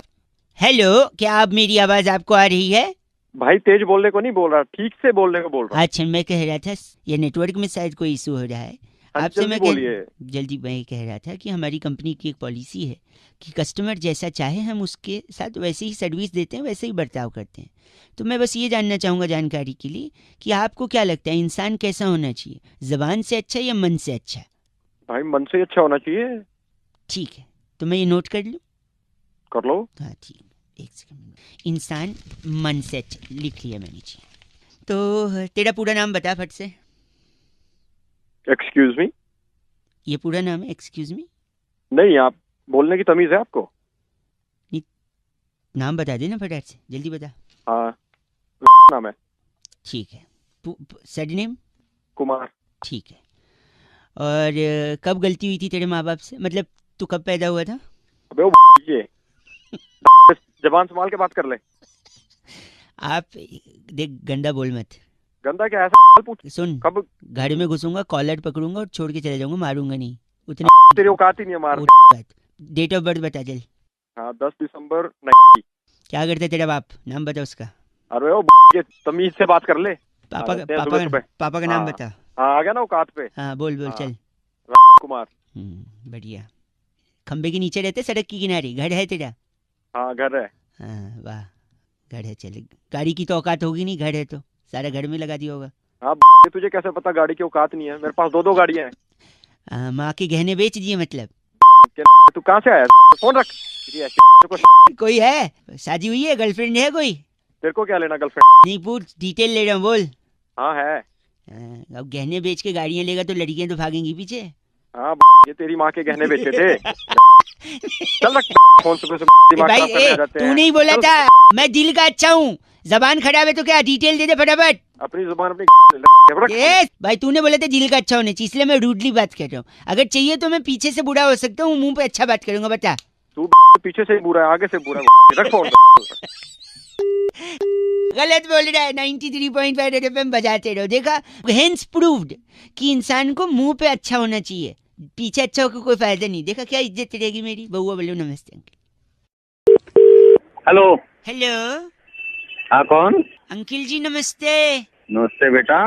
हेलो, क्या आप मेरी आवाज आपको आ रही है? भाई तेज बोलने को नहीं बोल रहा, ठीक से बोलने को बोल रहा। अच्छा, मैं कह रहा था ये नेटवर्क में शायद कोई इशू हो रहा है आपसे। मैं जल्दी मैं कह रहा था कि हमारी कंपनी की एक पॉलिसी है कि कस्टमर जैसा चाहे हम उसके साथ वैसे ही सर्विस देते हैं, वैसे ही बर्ताव करते हैं। तो मैं बस ये जानना चाहूँगा जानकारी के लिए कि आपको क्या लगता है इंसान कैसा होना चाहिए, ज़बान से अच्छा या मन से अच्छा? भाई मन से अच्छा होना चाहिए। ठीक है, तो मैं ये नोट कर लूँ? कर लो। हाँ ठीक, एक सेकंड। इंसान मन से अच्छा, लिख लिया मैंने जी। तो तेरा पूरा नाम बता फट से। Excuse me? ये पूरा नाम है एक्सक्यूज मी? नहीं, आप बोलने की तमीज है आपको? नाम बता देना फटाफट से, जल्दी बता। हाँ नाम है। ठीक है। सरनेम? कुमार। ठीक है। और कब गलती हुई थी तेरे माँ बाप से, मतलब तू कब पैदा हुआ था? अबे वो ये जबान संभाल के बात कर ले। आप देख, गंदा बोल मत। गंदा क्या है? पूछ। सुन, कब घर में घुसूंगा, कॉलर पकड़ूंगा और छोड़ के चले जाऊंगा, मारूंगा नहीं। उतने तेरी औकात ही नहीं है मार। डेट ऑफ बर्थ बता जल। हाँ 10 दिसंबर 90। क्या करते तेरा बाप, नाम बता उसका। अरे वो ये तमीज से बात कर ले। पापा का नाम बता। हाँ आ गया ना औकात पे। हाँ बोल बोल। चल। कुमार। बढ़िया। खंबे के नीचे रहते, सड़क की किनारे घर है तेरा? हाँ घर है। हाँ वाह, घर है। चले, गाड़ी की तो औकात होगी नहीं, घर है तो सारा घर में लगा दिया होगा। हाँ तुझे कैसे पता गाड़ी की औकात नहीं है? मेरे पास 2 गाड़ियां हैं। माँ के गहने बेच दिए मतलब? तू कहाँ से आया? फोन रख। कोई है, शादी हुई है, गर्लफ्रेंड है कोई? तेरे को क्या लेना गर्लफ्रेंड? नहीं पूछ, डिटेल ले रहा हूँ, बोल। हाँ है। अब गहने बेच के गाड़ियां लेगा तो लड़कियां तो भागेंगी पीछे। हाँ ये तेरी माँ के गहने बेचे थे। चल रख फोन से भाई तू नहीं बोला था मैं दिल का अच्छा हूँ, जबान खराब है तो क्या? डिटेल दे दे फटाफट। अपनी जुबान अपनी। भाई तूने बोला था दिल का अच्छा होने चाहिए, इसलिए मैं रूडली बात कर रहा हूँ। अगर चाहिए तो मैं पीछे से बुरा हो सकता हूँ, मुंह पे अच्छा बात करूंगा। बता। तू पीछे से बुरा है, आगे से बुरा है। रख फोन। गलत बोल रहा है। 93.5 रेड एफएम बजाते रहो। देखा, हेंस प्रूव्ड कि इंसान को मुंह पे अच्छा होना चाहिए, पीछे अच्छा होकर कोई फायदा नहीं। देखा क्या इज्जत रहेगी मेरी। बउआ बोलो नमस्ते। हेलो। हेलो। हाँ कौन? अंकिल जी नमस्ते। नमस्ते बेटा।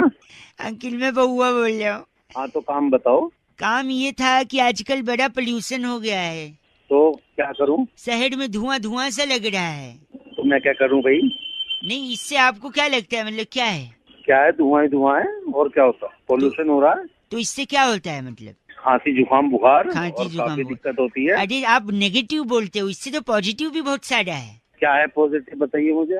अंकिल मैं बउआ बोल रहा हूँ। हाँ तो काम बताओ। काम ये था कि आजकल बड़ा पोल्यूशन हो गया है, तो क्या करूँ? शहर में धुआं धुआं सा लग रहा है। तो मैं क्या करूँ भाई? नहीं, इससे आपको क्या लगता है, मतलब क्या है? क्या है, धुआं ही धुआं है, और क्या होता? पोल्यूशन हो रहा है। तो इससे क्या होता है, मतलब? खांसी जुकाम बुखार खांसी और जुकाम काफी बुखार। दिक्कत होती है। अरे आप नेगेटिव बोलते हो, इससे तो पॉजिटिव भी बहुत सारा है। क्या है पॉजिटिव, बताइए मुझे।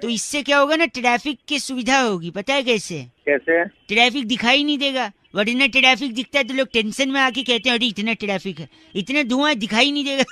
तो इससे क्या होगा ना, ट्रैफिक की सुविधा होगी। पता है कैसे? कैसे? ट्रैफिक दिखाई नहीं देगा, वरना ट्रैफिक दिखता है तो लोग टेंशन में आके कहते हैं अरे इतना ट्रैफिक है, इतना धुआं दिखाई नहीं देगा।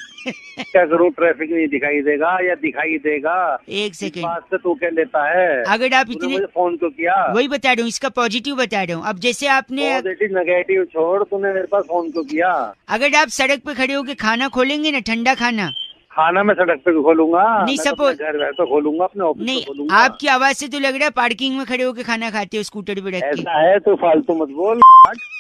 क्या करूँ, ट्रैफिक नहीं दिखाई देगा या दिखाई देगा? एक सेकेंड, बात से तू क्या लेता है? अगर आप इतने मुझे फोन क्यों किया? वही बता रहा हूँ, इसका पॉजिटिव बता रहा हूँ। अब जैसे आपने पॉजिटिव नेगेटिव छोड़, तूने मेरे पास फोन क्यों किया? अगर आप सड़क पे खड़े होके खाना खोलेंगे ना, ठंडा खाना मैं सड़क पे खोलूंगा नहीं, मैं सपोज तो घर पे खोलूंगा, अपने ऑफिस नहीं, पे खोलूंगा। आपकी आवाज से तो लग रहा है पार्किंग में खड़े होके खाना खाते हो, स्कूटर पे रख के। ऐसा है तो फालतू मत बोल।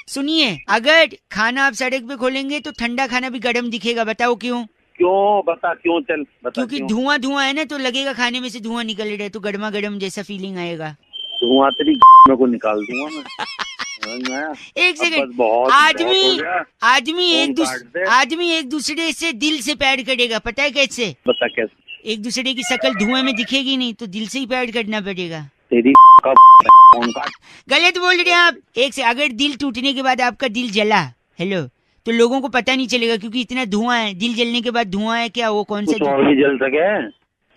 सुनिए, अगर खाना आप सड़क पे खोलेंगे तो ठंडा खाना भी गर्म दिखेगा। बताओ क्यों? क्यों? बता क्यों, चल बता। क्योंकि धुआं धुआं है ना, तो लगेगा खाने में से धुआं निकल रहा है, तो गर्मा गर्म जैसा फीलिंग आएगा। धुआं तेरी में को निकाल दूंगा मैं। एक सेकंड, आदमी एक दूसरे से दिल से प्यार करेगा। पता है कैसे? बता कैसे? एक दूसरे की शक्ल धुएं में दिखेगी नहीं, तो दिल से ही प्यार करना पड़ेगा। तेरी का फोन काट। गलत बोल रहे हैं आप। एक से अगर दिल टूटने के बाद आपका दिल जला, हेलो, तो लोगों को पता नहीं चलेगा क्योंकि इतना धुआं है। दिल जलने के बाद धुआं है क्या, वो कौन सा? कुछ और भी जल सके?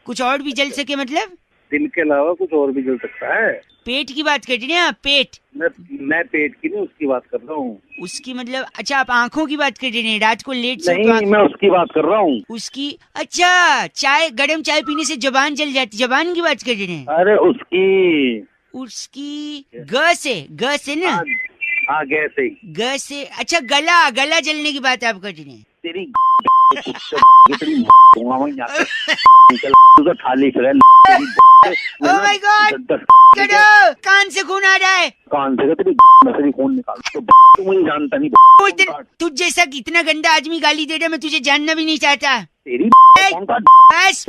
कुछ और भी जल सके मतलब? दिल के अलावा कुछ और भी जल सकता है। पेट की बात कर रहे हैं आप? पेट? मैं पेट की नहीं, उसकी बात कर रहा हूँ। उसकी मतलब? अच्छा, आप आंखों की बात कर रहे हैं, रात को लेट से? नहीं, मैं उसकी बात कर रहा हूँ। उसकी? अच्छा, चाय, गरम चाय पीने से जबान जल जाती, जबान की बात कर रहे हैं? अरे उसकी ग से ना? हाँ गैस से। ग से? अच्छा, गला जलने की बात आप कर रहे हैं? तेरी थाली ओह माय गॉड, करो, कान से खून आ रहा है। कान से तेरी नसली खून निकाल। तो तू मुझे जानता नहीं। तुझ जैसा इतना गंदा आदमी गाली दे रहा, मैं तुझे जानना भी नहीं चाहता। तेरी कौन का? बस।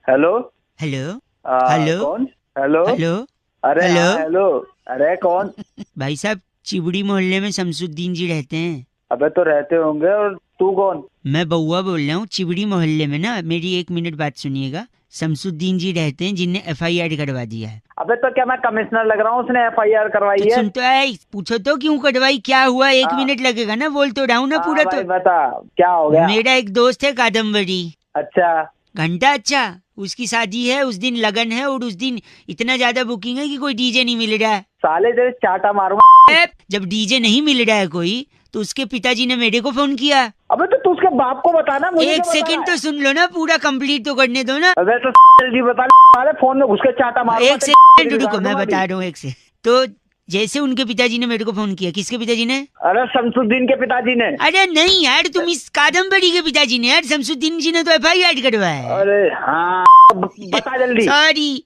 हेलो हेलो हेलो कौन? हेलो हेलो अरे हेलो? हाँ, हेलो अरे कौन? भाई साहब, चिबड़ी मोहल्ले में शमसुद्दीन जी रहते हैं। अबे तो रहते होंगे। और तू कौन? मैं बउआ बोल रहा हूँ। चिबड़ी मोहल्ले में ना, मेरी एक मिनट बात सुनिएगा, शमसुद्दीन जी रहते हैं जिनने FIR करवा दिया है। अबे तो क्या मैं कमिश्नर लग रहा हूँ? उसने FIR करवाई है। सुन तो है, पूछो तो क्यों करवाई, क्या हुआ? 1 मिनट लगेगा ना, बोल तो रहा हूँ ना पूरा। भाई तो बता क्या हो गया? मेरा एक दोस्त है कादम्बरी। अच्छा घंटा, अच्छा, उसकी शादी है, उस दिन लगन है, और उस दिन इतना ज्यादा बुकिंग है कि कोई डीजे नहीं मिल रहा है। साले तेरे चाटा मारूंगा। जब डीजे नहीं मिल रहा है कोई, तो उसके पिताजी ने मेरे को फोन किया। अबे तो तू उसके बाप को बताना, मुझे एक क्यों बता सेकंड रहा तो है? सुन लो ना, पूरा कंप्लीट तो करने दो ना। अबे तो जल्दी बता साले, फोन में घुस के चाटा मारूंगा। एक सेकंड रुको, मैं बता रहा हूँ, एक से। तो जैसे उनके पिताजी ने मेरे को फोन किया। किसके पिताजी ने? अरे शमसुद्दीन के पिताजी ने। अरे नहीं यार, तुम इस कादम्बरी के पिताजी ने यार। शमसुद्दीन जी ने तो FIR करवाया है। अरे हाँ बता जल्दी। सॉरी।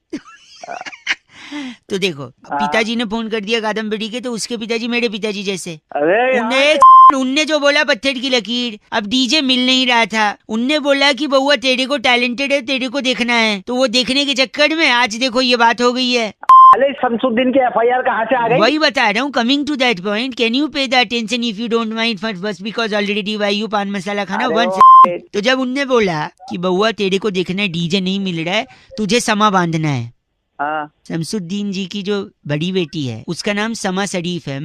तो देखो, पिताजी ने फोन कर दिया कादम्बरी के, तो उसके पिताजी मेरे पिताजी जैसे। अरे उनने जो बोला पत्थर की लकीर। अब डीजे मिल नहीं रहा था, उनने बोला कि बउआ तेरे को टैलेंटेड है, तेरे को देखना है, तो वो देखने के चक्कर में आज देखो ये बात हो गई है। अरे शमसुद्दीन की FIR कहाँ से आ गई? वही बता रहा हूँ, coming to that point, can you pay the attention if you don't mind for बस because already why you paan masala खाना अरे वन। तो जब उनने बोला कि बउआ तेरे को देखना है, डीजे नहीं मिल रहा है, तुझे समा बांधना है। हाँ शमसुद्दीन जी की जो बड़ी बेटी है, उसका नाम समा शरीफ है।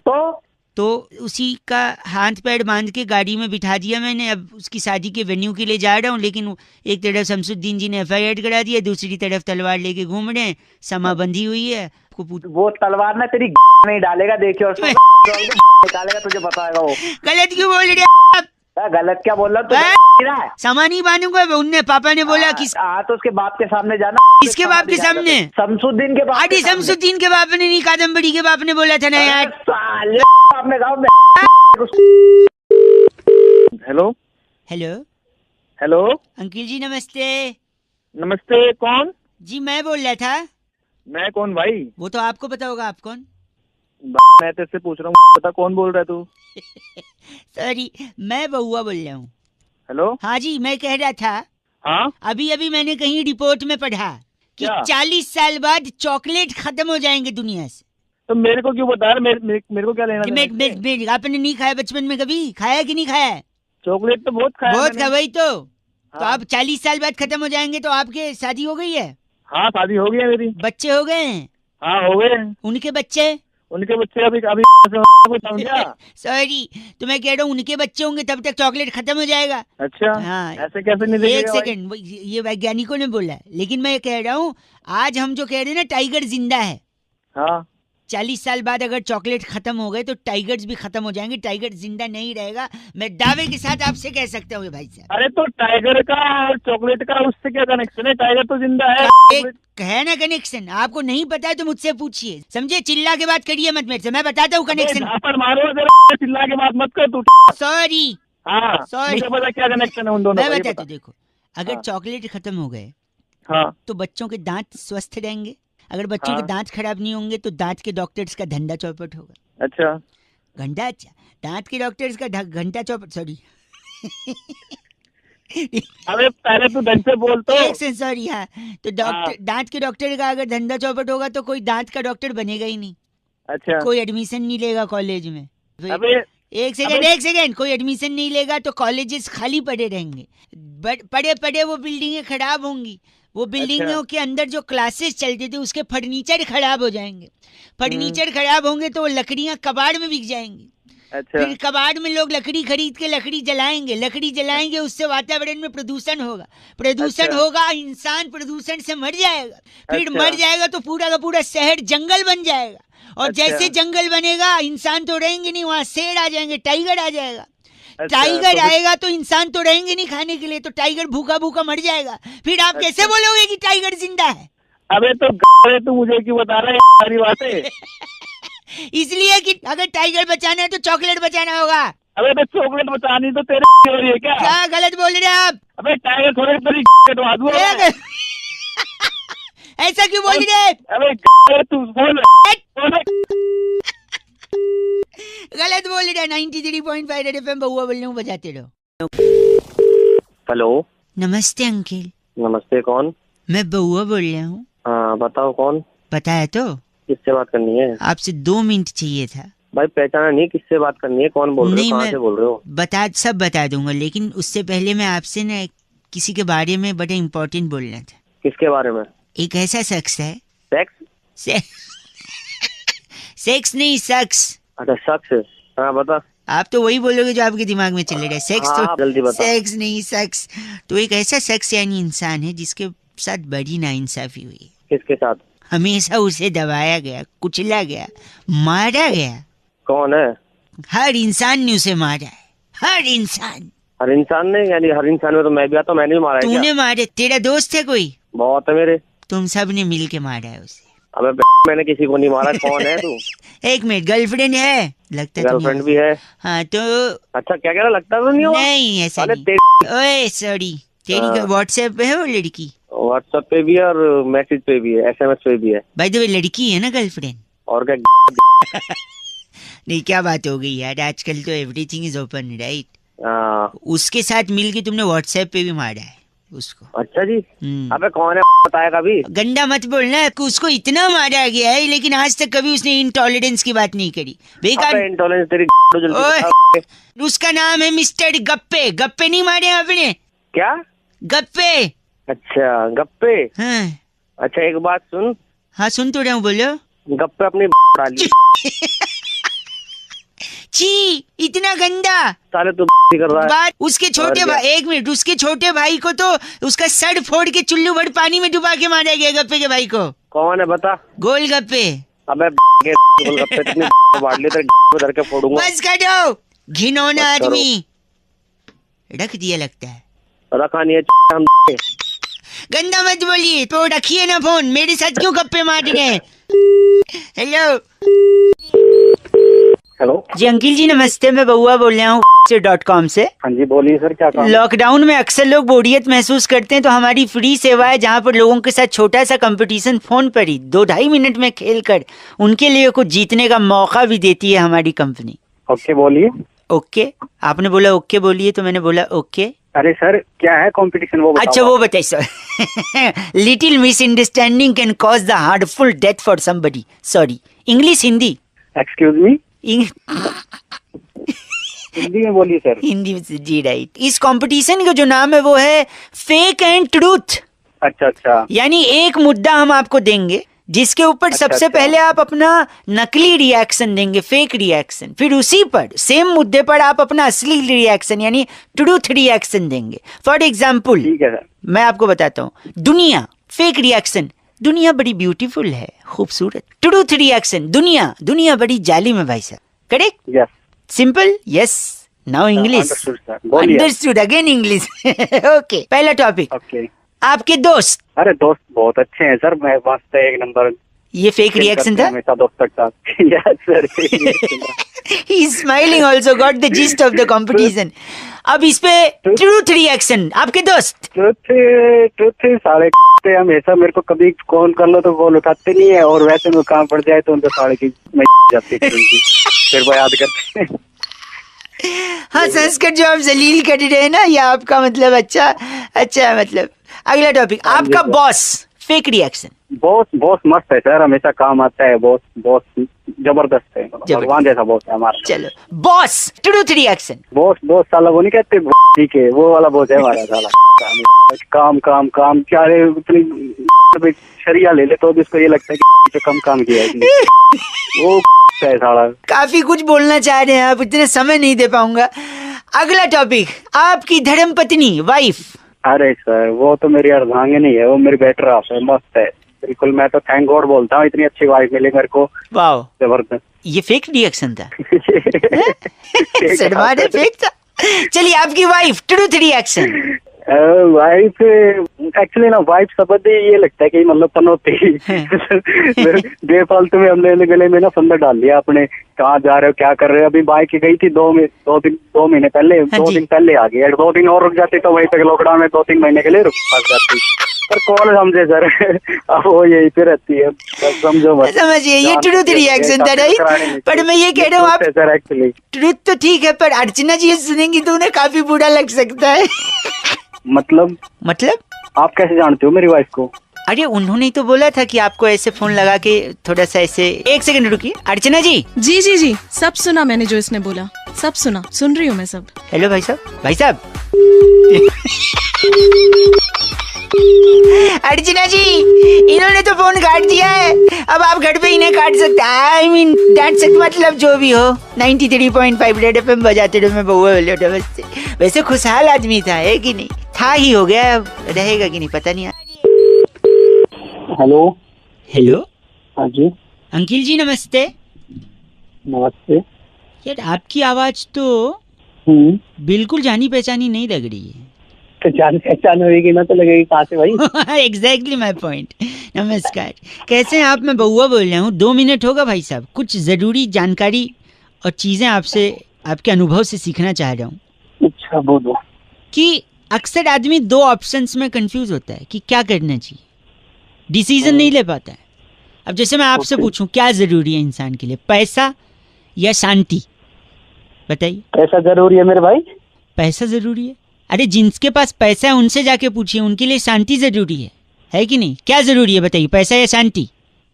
तो उसी का हाथ पैर बांध के गाड़ी में बिठा दिया मैंने। अब उसकी शादी के वेन्यू के लिए जा रहा हूँ, लेकिन एक तरफ शमसुद्दीन जी ने FIR करा दिया, दूसरी तरफ तलवार लेके घूम रहे हैं, समा बंधी हुई है। वो तलवार ना तेरी नहीं डालेगा, देखियो। निकालेगा तुझे बताएगा वो। गलत क्यों बोल रहे आप? गलत क्या बोल रहा है? समा नहीं बांधूंगा। उनने पापा ने बोला कि तो उसके बाप के सामने जाना। किसके बाप के सामने? शमसुद्दीन के बाप। अरे शमसुद्दीन के बाप ने नहीं, कादम्बरी के बाप ने बोला था ना यार। साले आपने कहा। हेलो हेलो हेलो अंकिल जी, नमस्ते। नमस्ते, कौन? जी मैं बोल रहा था। मैं कौन भाई? वो तो आपको पता होगा, आप कौन? मैं तेरे पूछ रहा हूँ, पता कौन बोल रहा है तू? सॉरी, मैं बउआ बोल रहा हूँ। हेलो हाँ जी, मैं कह रहा था, हाँ अभी अभी मैंने कहीं रिपोर्ट में पढ़ा कि क्या? 40 साल बाद चॉकलेट खत्म हो जाएंगे दुनिया से। तो मेरे को क्यों बता रहा? मेरे को क्या लेना देना इससे? आपने नहीं खाया बचपन में? कभी खाया कि नहीं खाया? चॉकलेट तो बहुत खाया बहुत मैंने। खा, वही तो। तो हाँ। आप 40 साल बाद खत्म हो जाएंगे, तो आपके शादी हो गई है? हाँ शादी हो गई है मेरी। बच्चे हो गए हैं? हाँ हो गए। उनके बच्चे? उनके बच्चे अभी अभी समझा? सॉरी, तो मैं कह रहा हूँ उनके बच्चे होंगे तब तक चॉकलेट खत्म हो जाएगा। अच्छा हाँ, ऐसे कैसे नहीं एक देखेगा भाई? सेकंड, ये वैज्ञानिकों ने बोला है, लेकिन मैं कह रहा हूँ आज हम जो कह रहे हैं ना, टाइगर जिंदा है। हाँ 40 साल बाद अगर चॉकलेट खत्म हो गए तो टाइगर्स भी खत्म हो जाएंगे, टाइगर जिंदा नहीं रहेगा। मैं दावे के साथ आपसे कह सकता हूँ भाई साहब। अरे तो टाइगर का और चॉकलेट का उससे क्या कनेक्शन है? टाइगर तो जिंदा है। एक है ना कनेक्शन, आपको नहीं पता है तो मुझसे पूछिए, समझे? चिल्ला के बात करिए मत मेरे से, मैं बताता हूँ कनेक्शन। पर मारो जरा, चिल्ला के बात मत कर तू। सॉरी हाँ सॉरी, मुझे पता क्या कनेक्शन है उन दोनों मैं का, ये बताता बता। हूँ। देखो, अगर हाँ। चॉकलेट खत्म हो गए हाँ तो बच्चों के दांत स्वस्थ रहेंगे, अगर बच्चों के हाँ। दांत खराब नहीं होंगे तो दांत के डॉक्टर्स का धंधा चौपट होगा। अच्छा घंटा, अच्छा, दांत के डॉक्टर्स का घंटा चौपट, सॉरी। अबे पहले तू ढंग से बोल तो। एक सेकंड, सॉरी। हाँ, तो डॉक्टर, दांत के डॉक्टर का अगर धंधा चौपट होगा तो कोई दांत का डॉक्टर बनेगा ही नहीं, अच्छा कोई एडमिशन नहीं लेगा कॉलेज में। अबे एक सेकंड, कोई एडमिशन नहीं लेगा तो कॉलेजेस खाली पड़े रहेंगे, पड़े पड़े वो बिल्डिंगें खराब होंगी, वो बिल्डिंगों के अंदर जो क्लासेस चलते थे उसके फर्नीचर खराब हो जाएंगे, फर्नीचर खराब होंगे तो वो लकड़ियां कबाड़ में बिक जाएंगी, अच्छा फिर कबाड़ में लोग लकड़ी खरीद के लकड़ी जलाएंगे, उससे वातावरण में प्रदूषण होगा, अच्छा। होगा, इंसान प्रदूषण से मर जाएगा, फिर अच्छा। मर जाएगा तो पूरा का पूरा शहर जंगल बन जाएगा, और अच्छा। जैसे जंगल बनेगा इंसान तो रहेंगे नहीं, वहाँ शेर आ जाएंगे, टाइगर आ जाएगा। अच्छा, टाइगर तो आएगा तो इंसान तो रहेंगे नहीं खाने के लिए, तो टाइगर भूखा भूखा मर जाएगा, फिर आप कैसे बोलोगे कि टाइगर जिंदा है? अबे तो तू मुझे क्यों बता रहा है सारी बातें? इसलिए कि अगर टाइगर बचाना है तो चॉकलेट बचाना होगा। अबे तो चॉकलेट बचानी तो तेरे हो रही है क्या? क्या गलत बोल रहे हैं आप? अबे टाइगर थोड़े तेरी कटवा दूँ। ऐसा क्यों बोल रहे हैं? अबे तू बोल। गलत बोल रहे हैं। 93.5 रेड एफएम बउआ बोल रहा हूँ, बजाते रहो। हेलो, नमस्ते अंकिल। नमस्ते, कौन? मैं बउआ बोल रहा हूँ। हाँ बताओ कौन? पता है तो? किससे बात करनी है? आपसे 2 मिनट चाहिए था। भाई पहचाना नहीं, किससे बात करनी है, कौन बोल रहे हो, कहाँ से बोल रहे हो? सब बता दूंगा, लेकिन उससे पहले मैं आपसे ना किसी के बारे में बड़ा इम्पोर्टेंट बोलना था। किसके बारे में? एक ऐसा शख्स है। सेक्स? सेक्स नहीं, शख्स। अच्छा शख्स। हाँ बता। आप तो वही बोलोगे जो आपके दिमाग में चल रहा है। सेक्स हाँ, तो जल्दी बता। सेक्स नहीं, शख्स। तो एक ऐसा शख्स यानी इंसान है जिसके साथ बड़ी नाइंसाफी हुई है। किसके साथ? हमेशा उसे दबाया गया, कुचला गया, मारा गया। कौन है? हर इंसान ने उसे मारा है, हर इंसान। हर इंसान ने? यानी हर इंसान में तो मैं भी आता हूँ, मैंने भी मारा है क्या? तूने मारे? तेरा दोस्त है कोई? बहुत है मेरे। तुम सब ने मिल के मारा है उसे। अबे मैंने किसी को नहीं मारा। कौन है तू? एक मिनट, गर्लफ्रेंड है लगता है? गर्लफ्रेंड भी है। हाँ तो अच्छा क्या कह रहा, लगता तो नहीं होगा? नहीं ऐसा अरे नहीं। ओए सॉरी, तेरी व्हाट्सएप पे है वो लड़की? व्हाट्सएप पे भी है और मैसेज पे भी है, SMS पे भी है। भाई तो लड़की है ना गर्लफ्रेंड? और क्या? नहीं क्या बात हो गई यार, आजकल तो एवरीथिंग इज ओपन राइट। हाँ। उसके साथ मिलके तुमने व्हाट्सएप पे भी मारा है उसको? अच्छा जी। हम्म। अबे कौन है बताया कभी? गंदा मत बोलना। उसको इतना मारा गया है लेकिन आज तक कभी उसने इंटॉलरेंस की बात नहीं करी। बेकार। अबे इंटॉलरेंस तेरी ओए, उसका नाम है मिस्टर गप्पे। गप्पे नहीं मारे आपने? क्या? गप्पे। अच्छा गप्पे। हाँ अच्छा एक बात सुन। हाँ सुन तो रहा हूँ, बोलो। गप्पे अपनी डाली। छी, इतना गंदा। साले तू कर रहा है। बात उसके छोटे भाई, एक मिनट, उसके छोटे भाई को तो उसका सर फोड़ के चुल्लू भर पानी में डुबा के मारा गया गप्पे के भाई को। कौन है बता? गोलगप्पे। अबे गोलगप्पे इतनी बांट ली तेरे धर के फोड़ूंगा। बस करो, घिनौना बस करो। आदमी। रख दिया लगता है। रखा नहीं है हम। गंदा मत बोलिए तो रखिए ना फोन। मेरे साथ क्यों गप्पे मार रहे हैं? हेलो हेलो जी अंकिल जी नमस्ते, मैं बउआ बोल रहा हूँ .com से। हाँ जी बोलिए सर, क्या काम? लॉकडाउन में अक्सर लोग बोरियत महसूस करते हैं, तो हमारी फ्री सेवा है जहाँ पर लोगों के साथ छोटा सा कंपटीशन फोन पर ही 2-2.5 मिनट में खेल कर उनके लिए कुछ जीतने का मौका भी देती है हमारी कंपनी। ओके बोलिए। ओके, आपने बोला ओके बोलिए तो मैंने बोला ओके। अरे सर क्या है कंपटीशन वो बताओ। अच्छा वो बताइए sir. Little misunderstanding can cause the heartful death for somebody. Sorry, English Hindi? Excuse me, Hindi में बोलिए सर। हिंदी में जी राइट। इस कंपटीशन का जो नाम है वो है फेक एंड ट्रूथ। अच्छा अच्छा। यानी एक मुद्दा हम आपको देंगे जिसके ऊपर सबसे पहले आप अपना नकली रिएक्शन देंगे, फेक रिएक्शन। फिर उसी पर सेम मुद्दे पर आप अपना असली रिएक्शन यानी ट्रूथ रिएक्शन देंगे। फॉर एग्जाम्पल ठीक है सर। मैं आपको बताता हूँ, दुनिया, फेक रिएक्शन, दुनिया बड़ी ब्यूटीफुल है, खूबसूरत। ट्रूथ रिएक्शन, दुनिया बड़ी जालिम है भाई साहब। Correct? Yes. Simple? Yes. Now English. Understood, again English. Okay, पहला टॉपिक। ओके। आपके दोस्त। अरे दोस्त बहुत अच्छे हैं सर, मैं वास्ते एक नंबर। ये फेक रिएक्शन था? हमेशा दोस्तों के साथ। Yes sir. He is smiling also, got the gist of the competition. अब इस पे ट्रूथ रिएक्शन, आपके दोस्त। ट्रूथ साले हमेशा मेरे को कभी कॉल कर लो तो कॉल उठाते नहीं है, और वैसे में काम पड़ जाए तो उनके साले की मैं जाती फिर वो याद करते हैं। हाँ, संस्कृत जो आप जलील कर रहे हैं ना, ये आपका मतलब अच्छा मतलब। अगला टॉपिक, आपका बॉस, फेक रिएक्शन। बॉस मस्त है सर, हमेशा काम आता है। बॉस जबरदस्त है, भगवान जैसा बॉस है हमारा। चलो, बॉस ट्रूथ रिएक्शन। बॉस साला वो नहीं कहते ठीक है, वो वाला बॉस है हमारा साला। काम क्या है, उतनी शरिया ले ले तो भी उसको ये लगता है कि कम काम किया है वो है साला। काफी कुछ बोलना चाह रहे हैं आप, इतने समय नहीं दे पाऊंगा। अगला टॉपिक, आपकी धर्म पत्नी, वाइफ। अरे सर वो तो मेरी अर्धांगिनी है, वो मेरी बेटर हाफ है, मस्त है बिल्कुल। मैं तो थैंक गॉड बोलता हूँ, इतनी अच्छी वाइफ मिली मेरे को। वाह, जबरदस्त। ये फेक रिएक्शन था। फेक था। चलिए आपकी wife, truth reaction. Wife actually ना, वाइफ शब्द ही ये लगता है कि मतलब पनौती बेफालतू में हमने गले में ना फंदा डाल लिया अपने। कहाँ जा रहे हो, क्या कर रहे हो? अभी बाइक गई थी 2 महीने पहले, हाँ 2 जी। दिन पहले आ गई। 2 दिन और रुक जाती तो वहीं तक लॉकडाउन में 2-3 महीने के लिए रुक फंस जाती। पर कौन समझे सर अब वो यहीं पे रहती है, बस समझो मत। समझिए, ये ट्रूथ रिएक्शन था राइट। पर मैं ये कह रहा हूँ, आप सर एक्चुअली ट्रूथ तो ठीक है, पर अर्चना जी ये सुनेंगी तो उन्हें काफी बुरा लग सकता है। मतलब आप कैसे जानते हो मेरी वाइफ को? अरे उन्होंने ही तो बोला था कि आपको ऐसे फोन लगा के थोड़ा सा ऐसे। एक सेकंड रुकिए अर्चना जी। जी जी जी, सब सुना मैंने जो इसने बोला, सब सुना, सुन रही हूँ मैं सब। हेलो भाई साहब अर्चना जी, इन्होंने तो फोन काट दिया है। अब आप घर पे इन्हें काट सकते हैं। आई मीन दैट्स इट, मतलब जो भी हो। 93.5 रेड एफएम बजाते रहो, मैं बउआ बोले वैसे खुशहाल आदमी था, है कि नहीं? था ही, हो गया, अब रहेगा कि नहीं पता नहीं। हेलो। हेलो हाँ जी, अंकिल जी नमस्ते। नमस्ते। यार आपकी आवाज तो बिल्कुल जानी पहचानी नहीं लग रही है। तो जान पहचान होगी ना तो लगेगी कहाँ से भाई? Exactly my point. नमस्कार, कैसे हैं आप? मैं बउआ बोल रहा हूँ। 2 मिनट होगा भाई साहब? कुछ जरूरी जानकारी और चीजें आपसे, आपके अनुभव से सीखना चाह रहा हूँ। अच्छा बोलो। कि अक्सर आदमी 2 ऑप्शंस में कंफ्यूज होता है कि क्या करना चाहिए, डिसीजन नहीं ले पाता है। अब जैसे मैं आपसे पूछूं क्या जरूरी है इंसान के लिए, पैसा या शांति? बताइए। पैसा जरूरी है मेरे भाई। पैसा जरूरी है? अरे जिनके पास पैसा है उनसे जाके पूछिए, उनके लिए शांति जरूरी है कि नहीं? क्या जरूरी है बताइए, पैसा या शांति?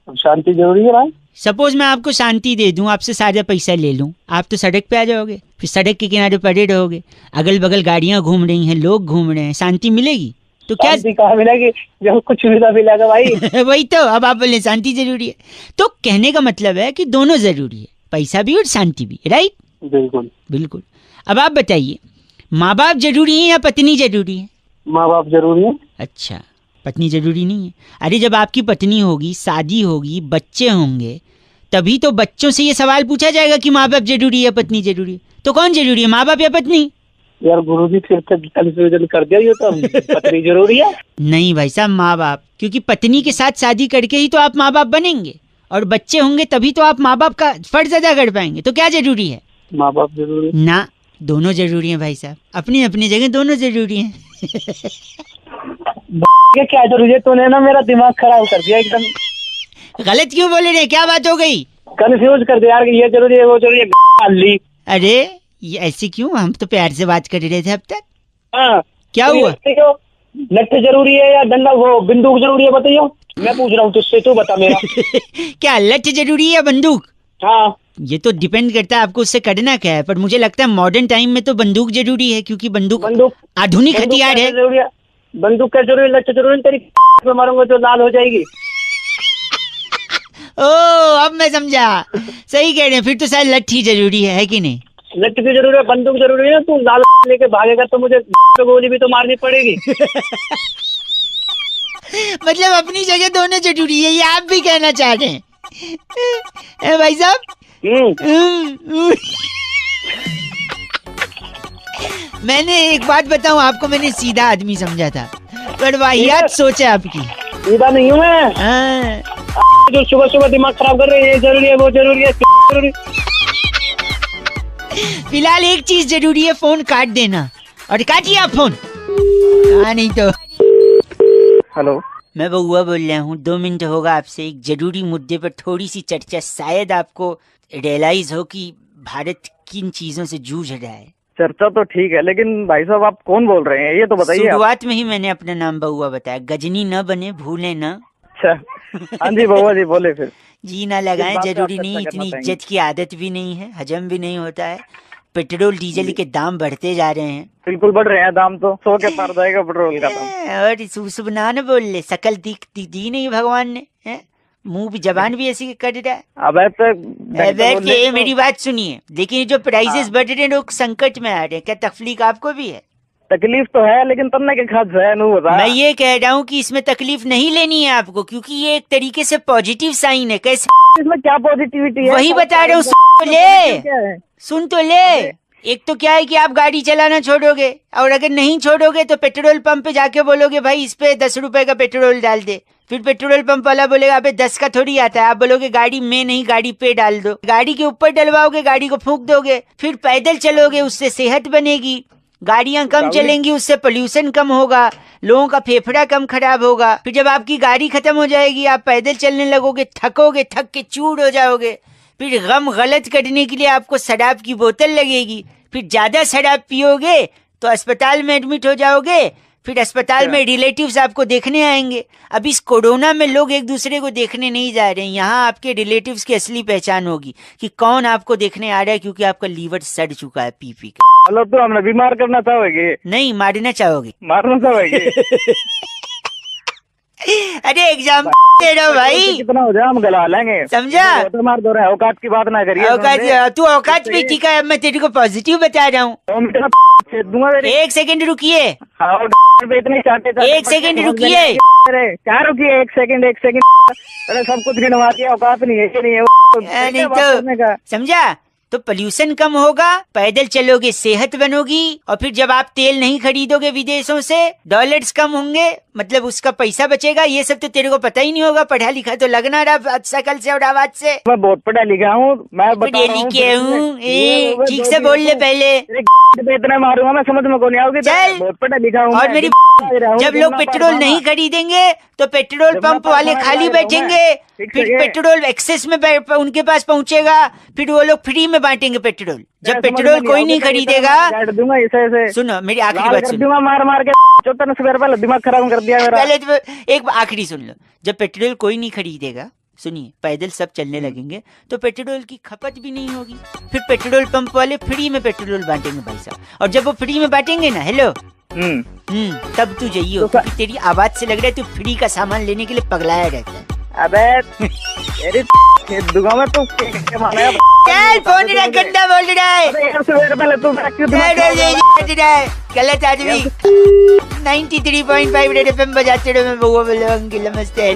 शांति जरूरी है भाई। सपोज मैं आपको शांति दे दूं, आपसे सारा पैसा ले लूं, आप तो सड़क पे आ जाओगे, फिर सड़क के किनारे पड़े रहोगे, अगल बगल गाड़ियां घूम रही हैं, लोग घूम रहे हैं, शांति मिलेगी? तो क्या कहाँ मिलेगी जब कुछ सुविधा मिलेगा भाई? वही तो, अब आप बोले शांति जरूरी है। तो कहने का मतलब है कि दोनों जरूरी है, पैसा भी और शांति भी, राइट? बिल्कुल। अब आप बताइए, माँ बाप जरूरी है या पत्नी जरूरी है? माँ बाप जरूरी है। अच्छा, पत्नी जरूरी नहीं है? अरे जब आपकी पत्नी होगी, शादी होगी, बच्चे होंगे, तभी तो बच्चों से ये सवाल पूछा जाएगा कि माँ बाप जरूरी है, पत्नी जरूरी है। तो कौन जरूरी है, माँ बाप या पत्नी? यार गुरुजी फिर तो कंफ्यूजन कर दिया, ये तो पत्नी जरूरी है। नहीं भाई साहब, माँ बाप, क्योंकि पत्नी के साथ शादी करके ही तो आप माँ बाप बनेंगे, और बच्चे होंगे तभी तो आप माँ बाप का फर्ज अदा कर पाएंगे। तो क्या जरूरी है? माँ बाप जरूरी है ना, दोनों जरूरी हैं भाई साहब, अपनी अपनी जगह दोनों जरूरी हैं। ये क्या जरूरी है? तूने ना मेरा दिमाग खराब कर दिया एकदम। गलत क्यों बोले रहे, क्या बात हो गई? कंफ्यूज कर दिया यार, ये जरूरी है वो जरूरी है। अरे ये ऐसे क्यों, हम तो प्यार से बात कर रहे थे अब तक। हाँ, क्या तो हुआ? लट्ठ जरूरी है या डंडा, वो बंदूक जरूरी है? बताइए, मैं पूछ रहा हूँ तुझसे, तू बता मेरा। क्या लट्ठ जरूरी है या बंदूक? हाँ, ये तो डिपेंड करता है आपको उससे करना क्या है, पर मुझे लगता है मॉडर्न टाइम में तो बंदूक जरूरी है, क्योंकि बंदूक आधुनिक हथियार है। बंदूक क्या जरूरी है? लट्ठ जरूरी है? तेरी मारूंगा तो लाल हो जाएगी। ओ अब मैं समझा, सही कह रहे हैं, फिर तो शायद लट्ठी जरूरी है कि नहीं? लट्ठ की जरूरी है, बंदूक जरूरी है। तू लाल लेके भागेगा तो मुझे गोली भी तो मारनी पड़ेगी। मतलब अपनी जगह दोनों जरूरी है, ये आप भी कहना चाह रहे हैं भाई साहब? मैंने एक बात बताऊं आपको, मैंने सीधा आदमी समझा था, पर वाहियात सोच है आपकी। सीधा नहीं हूँ मैं। जो सुबह सुबह दिमाग खराब कर रहे हैं, ये जरूरी है वो जरूरी है जरूरी। फिलहाल एक चीज जरूरी है, फोन काट देना, और काटिए आप फोन। हाँ नहीं तो। हेलो, मैं बउआ बोल रहा हूँ। 2 मिनट होगा आपसे एक जरूरी मुद्दे पर थोड़ी सी चर्चा, शायद आपको रियलाइज हो कि भारत किन चीजों से जूझ रहा है। चर्चा तो ठीक है, लेकिन भाई साहब आप कौन बोल रहे हैं ये तो बताइए। शुरुआत में ही मैंने अपना नाम बउआ बताया, गजनी न बने भूले न। अच्छा, हाँ जी बउआ जी बोले फिर। जी ना लगाएं, जरूरी नहीं, इतनी इज्जत की आदत भी नहीं है, हजम भी नहीं होता है। पेट्रोल डीजल के दाम बढ़ते जा रहे हैं। बिल्कुल बढ़ रहे हैं दाम, तो 100 के पार जाएगा पेट्रोल का दाम। और सुबना न बोल ले, शकल दी नहीं भगवान ने, है मुंह भी जबान भी ऐसी कर रहा है। अब मेरी बात सुनिए, लेकिन जो प्राइसेस बढ़ रहे हैं, लोग संकट में आ रहे हैं, क्या तकलीफ आपको भी है? तकलीफ तो है, लेकिन तन्ने के खाद है नू बता। मैं ये कह रहा हूँ कि इसमें तकलीफ नहीं लेनी है आपको, क्योंकि ये एक तरीके से पॉजिटिव साइन है। कैसे? इसमें क्या पॉजिटिविटी है? वही बता रहा हूँ, सुन तो ले। एक तो क्या है कि आप गाड़ी चलाना छोड़ोगे, और अगर नहीं छोड़ोगे तो पेट्रोल पंप पे जाके बोलोगे भाई इस पे 10 रुपए का पेट्रोल डाल दे। फिर पेट्रोल पंप वाला बोलेगा अबे 10 का थोड़ी आता है। आप बोलोगे गाड़ी में नहीं, गाड़ी पे डाल दो। गाड़ी के ऊपर डलवाओगे, गाड़ी को फूंक दोगे। फिर पैदल चलोगे, उससे सेहत बनेगी, गाड़ियां कम चलेंगी, उससे पोल्यूशन कम होगा, लोगों का फेफड़ा कम खराब होगा। फिर जब आपकी गाड़ी खत्म हो जाएगी, आप पैदल चलने लगोगे, थकोगे, थक के चूर हो जाओगे। फिर गम गलत करने के लिए आपको शराब की बोतल लगेगी। फिर ज्यादा शराब पियोगे तो अस्पताल में एडमिट हो जाओगे। फिर अस्पताल में रिलेटिव्स आपको देखने आएंगे। अब इस कोरोना में लोग एक दूसरे को देखने नहीं जा रहे हैं। यहाँ आपके रिलेटिव्स की असली पहचान होगी कि कौन आपको देखने आ रहा है, क्योंकि आपका लीवर सड़ चुका है पी पी के। मतलब तो हमने बीमार करना चाहोगे? नहीं, मारना चाहोगे। मारना चाहोगे? अरे एग्जाम दे रहा हूँ भाई, कितना हो जाए हम गला लेंगे, समझा? तो मार दो रहे, औकात की बात ना करिए। औकात, तू औकात पे ठीक है। अब मैं तेरे को पॉजिटिव बता रहा हूँ। एक सेकंड रुकिए, एक सेकंड रुकिए, क्या रुकिए? एक सेकंड अरे सब कुछ गिनवा दिया, औकात नहीं है, नहीं तो समझा? तो पोल्यूशन कम होगा, पैदल चलोगे, सेहत बनोगी। और फिर जब आप तेल नहीं खरीदोगे विदेशों से, डॉलर्स कम होंगे, मतलब उसका पैसा बचेगा। ये सब तो तेरे को पता ही नहीं होगा, पढ़ा लिखा तो लगना रहा शकल से और आवाज से। मैं बहुत पढ़ा लिखा हूँ, मैं पढ़े लिखे हूँ। ठीक से बोल ले पहले। इतना मारूंगा मैं, समझ में कौन आओगे? चल, बहुत पढ़ा लिखा हूँ। और मेरी जब लोग पेट्रोल नहीं खरीदेंगे तो पेट्रोल पंप वाले खाली बैठेंगे। फिर पेट्रोल एक्सेस में उनके पास पहुंचेगा, फिर वो लोग फ्री में बांटेंगे पेट्रोल। जब पेट्रोल कोई नहीं खरीदेगा, सुनो मेरी आखिरी बात सुनो, मार के दिमाग खराब कर दिया मेरा। पहले तो एक आखिरी सुन लो। जब पेट्रोल कोई नहीं खरीदेगा, सुनिए, पैदल सब चलने लगेंगे तो पेट्रोल की खपत भी नहीं होगी। फिर पेट्रोल पंप वाले फ्री में पेट्रोल बांटेंगे भाई साहब। और जब वो फ्री में बांटेंगे ना, हेलो तब तू जाइयो, क्योंकि तेरी आवाज से लग रहा है तू फ्री का सामान लेने के लिए पगलाया रहता है। अबे दुआ में तू चल, फोन गंदा बोल रहा है, गलत आदमी। 93.5 रेड एफएम बजाते रहो। मैं बउआ बोल रहा हूँ अंकिल, नमस्ते।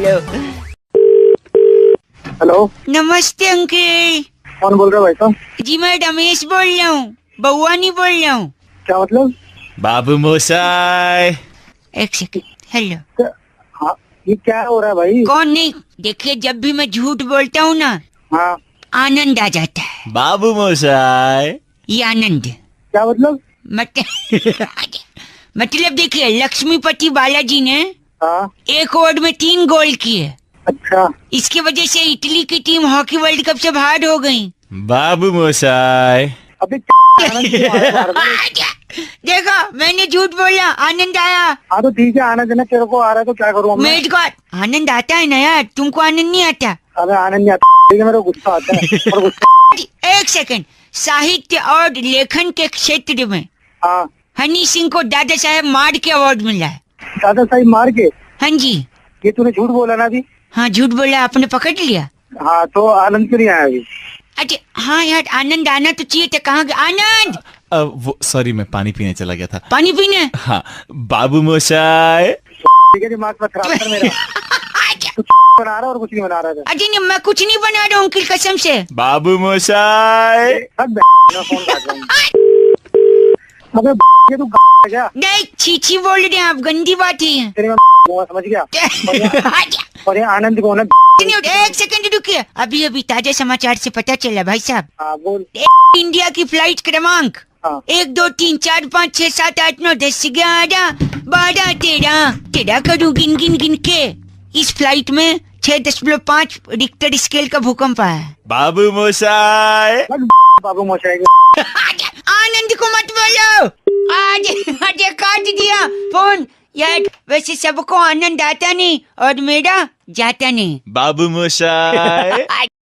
हेलो नमस्ते अंकिल। कौन बोल रहा है भाई साहब? जी मैं रमेश बोल रहा हूँ, बउआ नहीं बोल रहा हूँ। क्या मतलब? बाबू मोसाई। एक सेकंड, हेलो। हाँ, ये क्या हो रहा है भाई? कौन नहीं? देखिए, जब भी मैं झूठ बोलता हूँ ना, हाँ, आनंद आ जाता है। बाबू मोसाई। ये आनंद क्या मतलब? मतलब देखिए, लक्ष्मीपति बालाजी ने हाँ, एक ओवर में 3 गोल किए। अच्छा, इसकी वजह से इटली की टीम हॉकी वर्ल्ड कप से बाहर हो गई। बाबू मोसाई। अभी देखो, मैंने झूठ बोला, आनंद आया। हाँ तो ठीक है, आनंद ना तेरे को आ रहा है तो क्या करूँ? मेरे को आनंद आता है ना यार, तुमको आनंद नहीं आता? अबे आनंद नहीं आता, ठीक है, मेरे को गुस्सा आता है और गुस्सा। एक सेकंड, साहित्य और लेखन के क्षेत्र में हाँ, हनी सिंह को दादा साहेब मार के अवार्ड मिला है। दादा साहिब मार के? हाँ जी। ये तूने झूठ बोला ना अभी? हाँ, झूठ बोला, आपने पकड़ लिया। हाँ, तो आनंद क्यों नहीं आया अभी? अच्छा, हाँ यार, आनंद आना तो चाहिए था। कहाँ गया आनंद? वो सॉरी, मैं पानी पीने चला गया था। पानी पीने? हाँ, बाबू मोसाई। ठीक है, दिमाग मत खराब कर मेरा। कुछ बना रहा और कुछ नहीं बना रहा था। अरे नहीं, मैं कुछ नहीं बना रहा हूँ अंकिल, कसम से। बाबू मोसाई। फोन काट रहा हूँ। अबे ये तू क्या? नहीं, छीछी बोल रहे हैं आप, गंदी बात है। तेरे में समझ गया। और ये आनंद कौन है? एक सेकंड रुकिए, अभी अभी ताजा समाचार से पता चला भाई साहब। हाँ, बोल। इंडिया की फ्लाइट क्रमांक 1 2 3 4 5 6 7 8 9 10 11 12 13 करूँ गिन गिन गिन के। इस फ्लाइट में 6.5 रिक्टर स्केल का भूकंप आया है। बाबू मोसाई। बाबू मोसाई। आनंद को मत बोलो। आज काट दिया फोन यार। वैसे सबको आनंद आता नहीं और मेरा जाता नहीं। बाबू मोसाई।